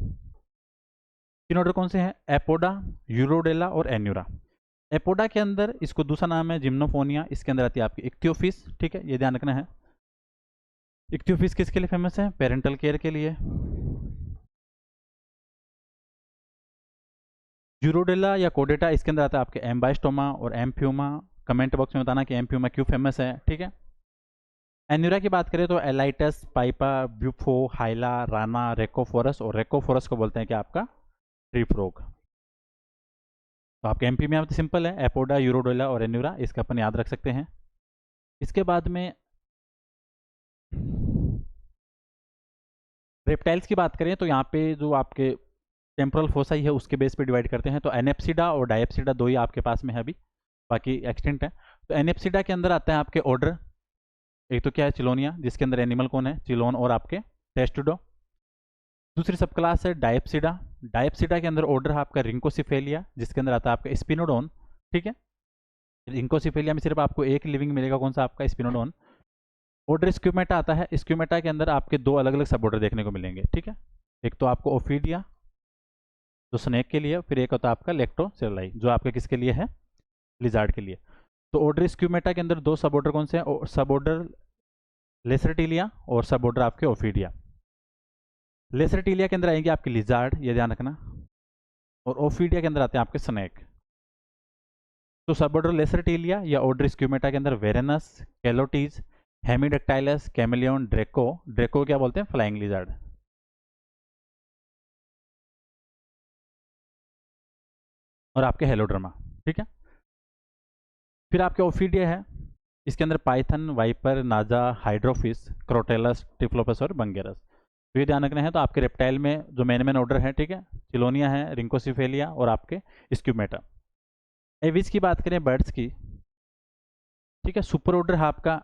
3 ऑर्डर कौन से हैं, एपोडा, यूरोडेला और एन्यूरा। एपोडा के अंदर इसको दूसरा नाम है जिम्नोफोनिया, इसके अंदर आती है आपकी इक्थियोफिस, ठीक है, ये ध्यान रखना है। इक्थियोफिस किसके लिए फेमस है, पेरेंटल केयर के लिए। यूरोडेला या कोडेटा, इसके अंदर आता है आपके एम्बाइस्टोमा और एम्फ्यूमा। कमेंट बॉक्स में बताना कि एम्फ्यूमा क्यों फेमस है, ठीक है। एन्यूरा की बात करें तो एलाइटस, पाइपा, ब्यूफो, हाइला, राना, रेकोफोरस, और रेकोफोरस को बोलते हैं कि आपका ट्री फ्रॉग। तो आपके एमपी में तो सिंपल है, एपोडा, यूरोडेला और एन्यूरा, इसका अपन याद रख सकते हैं। इसके बाद में रेप्टाइल्स की बात करें तो यहाँ पे जो आपके टेम्पोरल फोसाई है उसके बेस पे डिवाइड करते हैं। तो एनेप्सिडा और डायप्सिडा दो ही आपके पास में है अभी, बाकी एक्सटेंट है। तो एनेप्सिडा के अंदर आता है आपके ऑर्डर, एक तो क्या है चिलोनिया, जिसके अंदर एनिमल कौन है, चिलोन और आपके टेस्टुडो। दूसरी सब क्लास है डायप्सिडा। डायप्सिडा के अंदर ऑर्डर है आपका रिंकोसिफेलिया, जिसके अंदर आता है आपका स्पिनोडोन, ठीक है। रिंकोसिफेलिया में सिर्फ आपको एक लिविंग मिलेगा, कौन सा, आपका स्पिनोडोन। ऑर्डर स्क्यूमेटा आता है, स्क्यूमेटा के अंदर आपके 2 अलग अलग सब ऑर्डर देखने को मिलेंगे, ठीक है। एक तो आपको ओफीडिया जो स्नेक के लिए, फिर एक होता है आपका लेक्टोसेराई जो आपके किसके लिए है, लिजार्ड के लिए। तो ऑर्डर स्क्यूमेटा के अंदर दो सब ऑर्डर कौन से हैं, सब ऑर्डर लेसरटीलिया और सब ऑर्डर आपके ओफीडिया। लेसरटीलिया के अंदर आएंगे आपके लिजार्ड, ये ध्यान रखना, और ओफीडिया के अंदर आते हैं आपके स्नेक। तो सब ऑर्डर लेसरटीलिया या ऑर्डर स्क्यूमेटा के अंदर वेरेनस, कैलोटीज, हेमिडेक्टाइलस, कैमेलियन, ड्रेको, ड्रेको क्या बोलते हैं, फ्लाइंग लिजार्ड, और आपके हेलोड्रमा। ठीक है, फिर आपके ओफीडिया है, इसके अंदर पाइथन, वाइपर, नाजा, हाइड्रोफिस, क्रोटेलस, टिफ्लोपस और बंगेरस। तो ये ध्यान रखना है। तो आपके रेप्टाइल में जो मेन ऑर्डर है, ठीक है, चिलोनिया है, रिंकोसिफेलिया और आपके स्क्यूमेटा। एविज की बात करें, बर्ड्स की, ठीक है, सुपर ऑर्डर है आपका,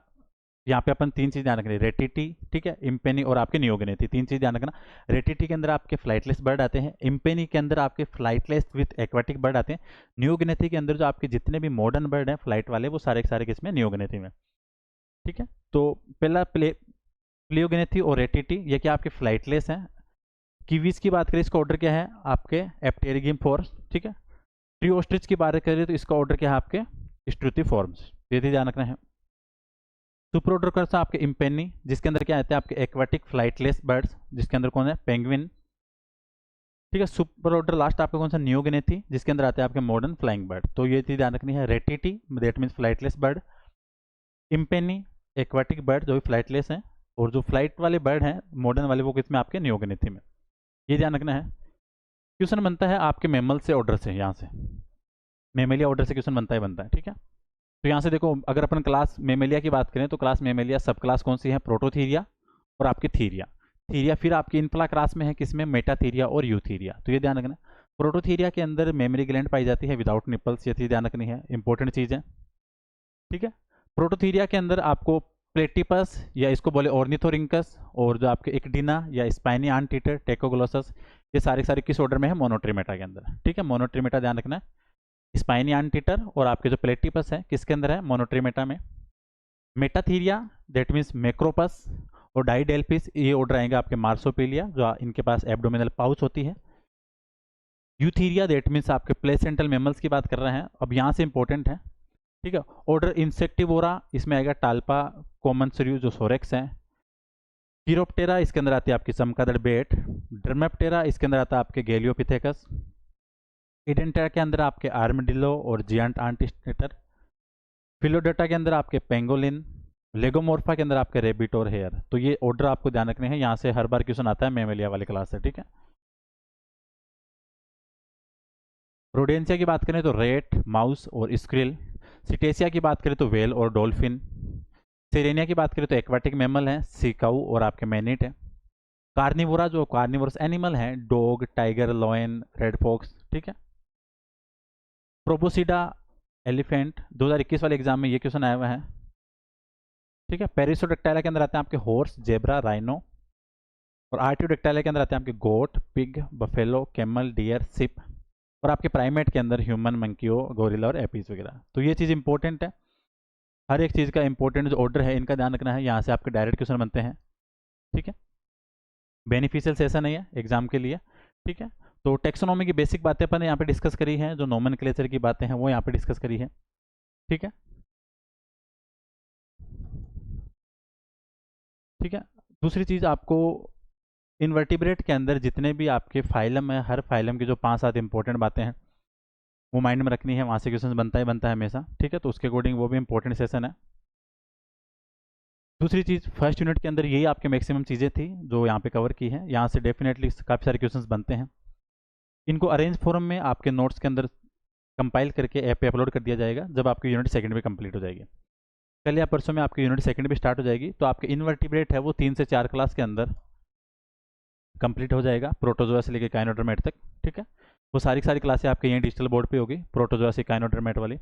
यहाँ पे अपन तीन चीज ध्यान रखनी है, रेटिटी, ठीक है, इम्पेनी और आपके नियोगनेथी, तीन चीज ध्यान रखना। रेटिटी के अंदर आपके फ्लाइटलेस बर्ड आते हैं, इम्पेनी के अंदर आपके फ्लाइटलेस विथ एक्वाटिक बर्ड आते हैं, नियोगनेथी के अंदर जो आपके जितने भी मॉडर्न बर्ड हैं फ्लाइट वाले, वो सारे के सारे किसमें, नियोगनेथी में। ठीक है, तो पहला प्लियोगनेथी और रेटिटी, ये क्या आपके फ्लाइटलेस हैं। कीवीज की बात करें, इसका ऑर्डर क्या है आपके एप्टेरिगिम फोर्स। ठीक है, ट्री ऑस्ट्रिच की बात करें तो इसका ऑर्डर क्या है आपके स्ट्रुथिफॉर्म्स, ये ध्यान रखना है। सुपर ऑर्डर कौन सा आपके इम्पेनी, जिसके अंदर क्या आते हैं आपके एक्वाटिक फ्लाइटलेस बर्ड्स, जिसके अंदर कौन है, पेंगुइन। ठीक है, सुपर ऑर्डर लास्ट आपका कौन सा, नियोगनेथी, जिसके अंदर आते हैं आपके मॉडर्न फ्लाइंग बर्ड। तो ये चीज ध्यान रखनी है, ratite that means flightless bird, impennae aquatic bird जो भी फ्लाइटलेस हैं, और जो फ्लाइट वाले बर्ड हैं मॉडर्न वाले वो किसमें, आपके नियोगनेथी में। ये ध्यान रखना है। क्वेश्चन बनता है आपके मेमल से ऑर्डर से, यहाँ से मेमेलिया ऑर्डर से क्वेश्चन बनता है। ठीक है, तो यहाँ से देखो, अगर अपन क्लास मेमेलिया की बात करें तो क्लास मेमेलिया सब क्लास कौन सी है, प्रोटोथीरिया और आपकी थीरिया। थीरिया फिर आपकी इनफ्ला क्लास में है, किसमें, मेटाथीरिया और यूथीरिया। तो ये ध्यान रखना, प्रोटोथीरिया के अंदर मेमरी ग्लैंड पाई जाती है विदाउट निपल्स, ये चीज ध्यान रखनी है, इंपॉर्टेंट चीज है। ठीक है, प्रोटोथीरिया के अंदर आपको प्लेटिपस या इसको बोले ऑर्निथोरिंकस, और जो आपके इक्डिना या स्पाइनी आंटीटर, टेकोग्लोसस, ये सारे किस ऑर्डर में है, मोनोट्रिमेटा के अंदर। ठीक है, मोनोट्रिमेटा ध्यान रखना है। स्पाइनी आंटीटर और आपके जो प्लेटिपस है किसके अंदर है, मोनोट्रिमेटा में। मेटाथीरिया दैट मीन्स मैक्रोपस और डाइडेल्फिस, ये ऑर्डर आएंगे आपके मार्सोपेलिया, जो इनके पास एब्डोमिनल पाउच होती है। यूथीरिया दैट मीन्स आपके प्लेसेंटल मेमल्स की बात कर रहे हैं। अब यहाँ से इंपॉर्टेंट है, ठीक है, ऑर्डर इंसेक्टिवोरा, इसमें आएगा टाल्पा, कॉमन सरियू जो सोरेक्स है। कीरोप्टेरा, इसके अंदर आती है आपकी चमगादड़ बेट। ड्रमेप्टेरा, इसके अंदर आता है आपके गैलियोपिथेकस। इडेंटेरा के अंदर आपके आर्मडिलो और जियांट आंटिस्टेटर। फिलोडेटा के अंदर आपके पेंगोलिन। लेगोमोर्फा के अंदर आपके रेबिट और हेयर। तो ये ऑर्डर आपको ध्यान रखने हैं, यहाँ से हर बार क्वेश्चन आता है मेमेलिया वाली क्लास से। ठीक है, रोडेंसिया की बात करें तो रेट, माउस और स्क्रिल। सिटेसिया की बात करें तो वेल और डॉल्फिन। सेरेनिया की बात करें तो एक्वाटिक मैमल है, सिकाऊ और आपके मैनिट है। कार्निवोरा जो कार्निवोरस एनिमल है, dog, tiger, lion, red fox. ठीक है, प्रोबोसिडा एलिफेंट, 2021 वाले एग्जाम में ये क्वेश्चन आया हुआ है। ठीक है, पेरिसोडेक्टाइला के अंदर आते हैं आपके हॉर्स, जेब्रा, राइनो। और आर्टियोडेक्टाइला के अंदर आते हैं आपके goat, pig, buffalo, camel, deer, sheep. और आपके प्राइमेट के अंदर ह्यूमन, मंकियो, गोरिल्ला और एपीज वगैरह। तो ये चीज़ इंपॉर्टेंट है, हर एक चीज़ का इंपॉर्टेंट जो ऑर्डर है इनका ध्यान रखना है, यहाँ से आपके डायरेक्ट क्वेश्चन बनते हैं। ठीक है, बेनिफिशियल सेशन है ये एग्जाम के लिए। ठीक है, तो टेक्सोनॉमी की बेसिक बातें अपन यहाँ पे डिस्कस करी हैं, जो नोमेनक्लेचर की बातें हैं वो यहाँ पे डिस्कस करी है। ठीक है, ठीक है, दूसरी चीज़ आपको इनवर्टिब्रेट के अंदर जितने भी आपके फाइलम है, हर फाइलम की जो 5-7 इंपॉर्टेंट बातें हैं वो माइंड में रखनी है, वहाँ से क्वेश्चन बनता है हमेशा। ठीक है, तो उसके अकॉर्डिंग वो भी इंपॉर्टेंट सेशन है। दूसरी चीज़, फर्स्ट यूनिट के अंदर यही आपके मैक्सिमम चीज़ें थी जो यहाँ पे कवर की हैं, यहाँ से डेफिनेटली काफ़ी सारे क्वेश्चंस बनते हैं। इनको अरेंज फॉर्म में आपके नोट्स के अंदर कंपाइल करके ऐप पे अपलोड कर दिया जाएगा जब आपकी यूनिट सेकंड भी कंप्लीट हो जाएगी। कल या परसों में आपकी यूनिट सेकंड भी स्टार्ट हो जाएगी, तो आपके इनवर्टिब्रेट है वो 3 से 4 क्लास के अंदर कंप्लीट हो जाएगा, प्रोटोजोआ से लेकर काइनोडर्मेट तक। ठीक है, वो सारी क्लासें आपके यहीं डिजिटल बोर्ड पे होगी, प्रोटोजोआ से काइनोडर्मेट वाली।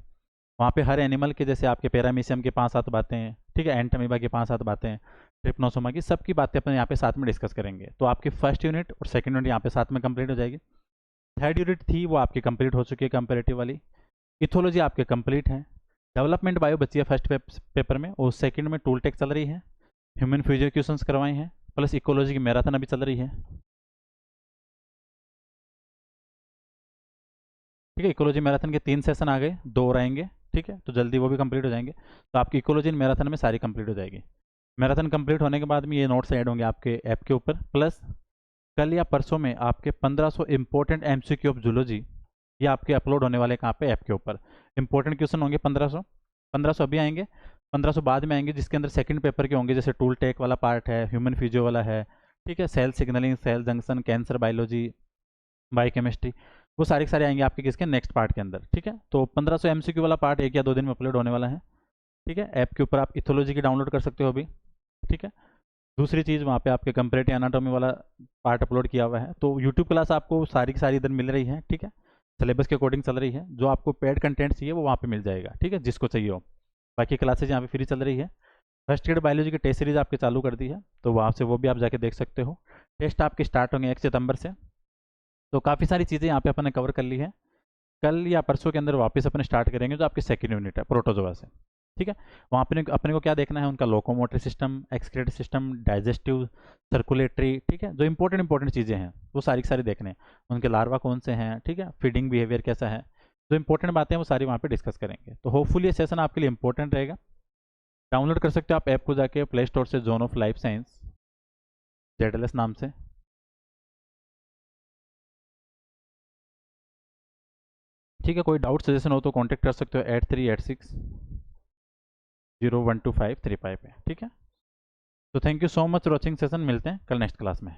वहाँ पे हर एनिमल के, जैसे आपके पैरामीशियम के 5-7 बातें हैं, ठीक है, एंटमीबा की 5-7 बातें हैं, ट्रिप्नोसोमा की, सबकी बातें अपन यहाँ पे साथ में डिस्कस करेंगे। तो आपकी फर्स्ट यूनिट और सेकंड यूनिट यहाँ पे साथ में कंप्लीट हो जाएगी। थर्ड यूनिट थी वो आपकी कंप्लीट हो चुकी है कंपेरेटिव वाली। इथोलॉजी आपके कंप्लीट है। डेवलपमेंट बायो बची है फर्स्ट पेपर में, और सेकंड में टूल टेक चल रही है, ह्यूमन फ्यूजन क्वेश्चंस करवाए हैं, प्लस इकोलॉजी की मैराथन अभी चल रही है। ठीक है। इकोलॉजी मैराथन के 3 सेशन आ गए, 2 और आएंगे। ठीक है, तो जल्दी वो भी कंप्लीट हो जाएंगे। तो आपकी इकोलॉजी मैराथन में सारी कंप्लीट हो जाएगी। मैराथन कंप्लीट होने के बाद में ये नोट्स ऐड होंगे आपके ऐप के ऊपर, प्लस कल या परसों में आपके 1500 इंपॉर्टेंट एमसीक्यू ऑफ जूलॉजी ये आपके अपलोड होने वाले कहाँ पे, ऐप के ऊपर। इंपॉर्टेंट क्वेश्चन होंगे 1500 अभी आएंगे, 1500 बाद में आएंगे, जिसके अंदर सेकंड पेपर के होंगे, जैसे टूल टेक वाला पार्ट है, ह्यूमन फिजियो वाला है, ठीक है, cell signalling, cell junction, cancer biology, biochemistry, वो सारे के सारे आएंगे आपके किसके, नेक्स्ट पार्ट के अंदर। ठीक है, तो 1500 एमसीक्यू वाला पार्ट 1 या 2 दिन में अपलोड होने वाला है। ठीक है, ऐप के ऊपर आप इथोलॉजी की डाउनलोड कर सकते हो अभी। ठीक है, दूसरी चीज़ वहाँ पे आपके कंपेरेटिव एनाटॉमी वाला पार्ट अपलोड किया हुआ है, तो यूट्यूब क्लास आपको सारी की सारी इधर मिल रही है। ठीक है, सिलेबस के अकॉर्डिंग चल रही है। जो आपको पेड कंटेंट चाहिए वो वहाँ पे मिल जाएगा। ठीक है, जिसको चाहिए हो। बाकी क्लासेज यहाँ पे फ्री चल रही है। फर्स्ट ग्रेड बायोलॉजी की टेस्ट सीरीज आपके चालू कर दी है, तो वहाँ से वो भी आप जाके देख सकते हो। टेस्ट आपके स्टार्ट होंगे 1 सितंबर से। तो काफ़ी सारी चीज़ें यहाँ पे अपन ने कवर कर ली है। कल या परसों के अंदर वापस अपने स्टार्ट करेंगे जो आपकी सेकंड यूनिट है प्रोटोजोआ से। ठीक है, वहाँ अपने को क्या देखना है, उनका locomotory system, excretory system, digestive, circulatory. ठीक है, जो इंपॉर्टेंट चीज़ें हैं वो सारी की सारी देखने हैं। उनके लार्वा कौन से हैं, ठीक है, फीडिंग बिहेवियर कैसा है, जो इंपॉर्टेंट बातें हैं वो सारी वहाँ पे डिस्कस करेंगे। तो होपफुली ये सेशन आपके लिए इंपॉर्टेंट रहेगा। डाउनलोड कर सकते हो आप ऐप को जाके प्ले स्टोर से, zone of life science ZLS नाम से। ठीक है, कोई डाउट सजेशन हो तो कांटेक्ट कर सकते हो 8386012535 पे। ठीक है, तो thank you so much for watching session. मिलते हैं कल नेक्स्ट क्लास में।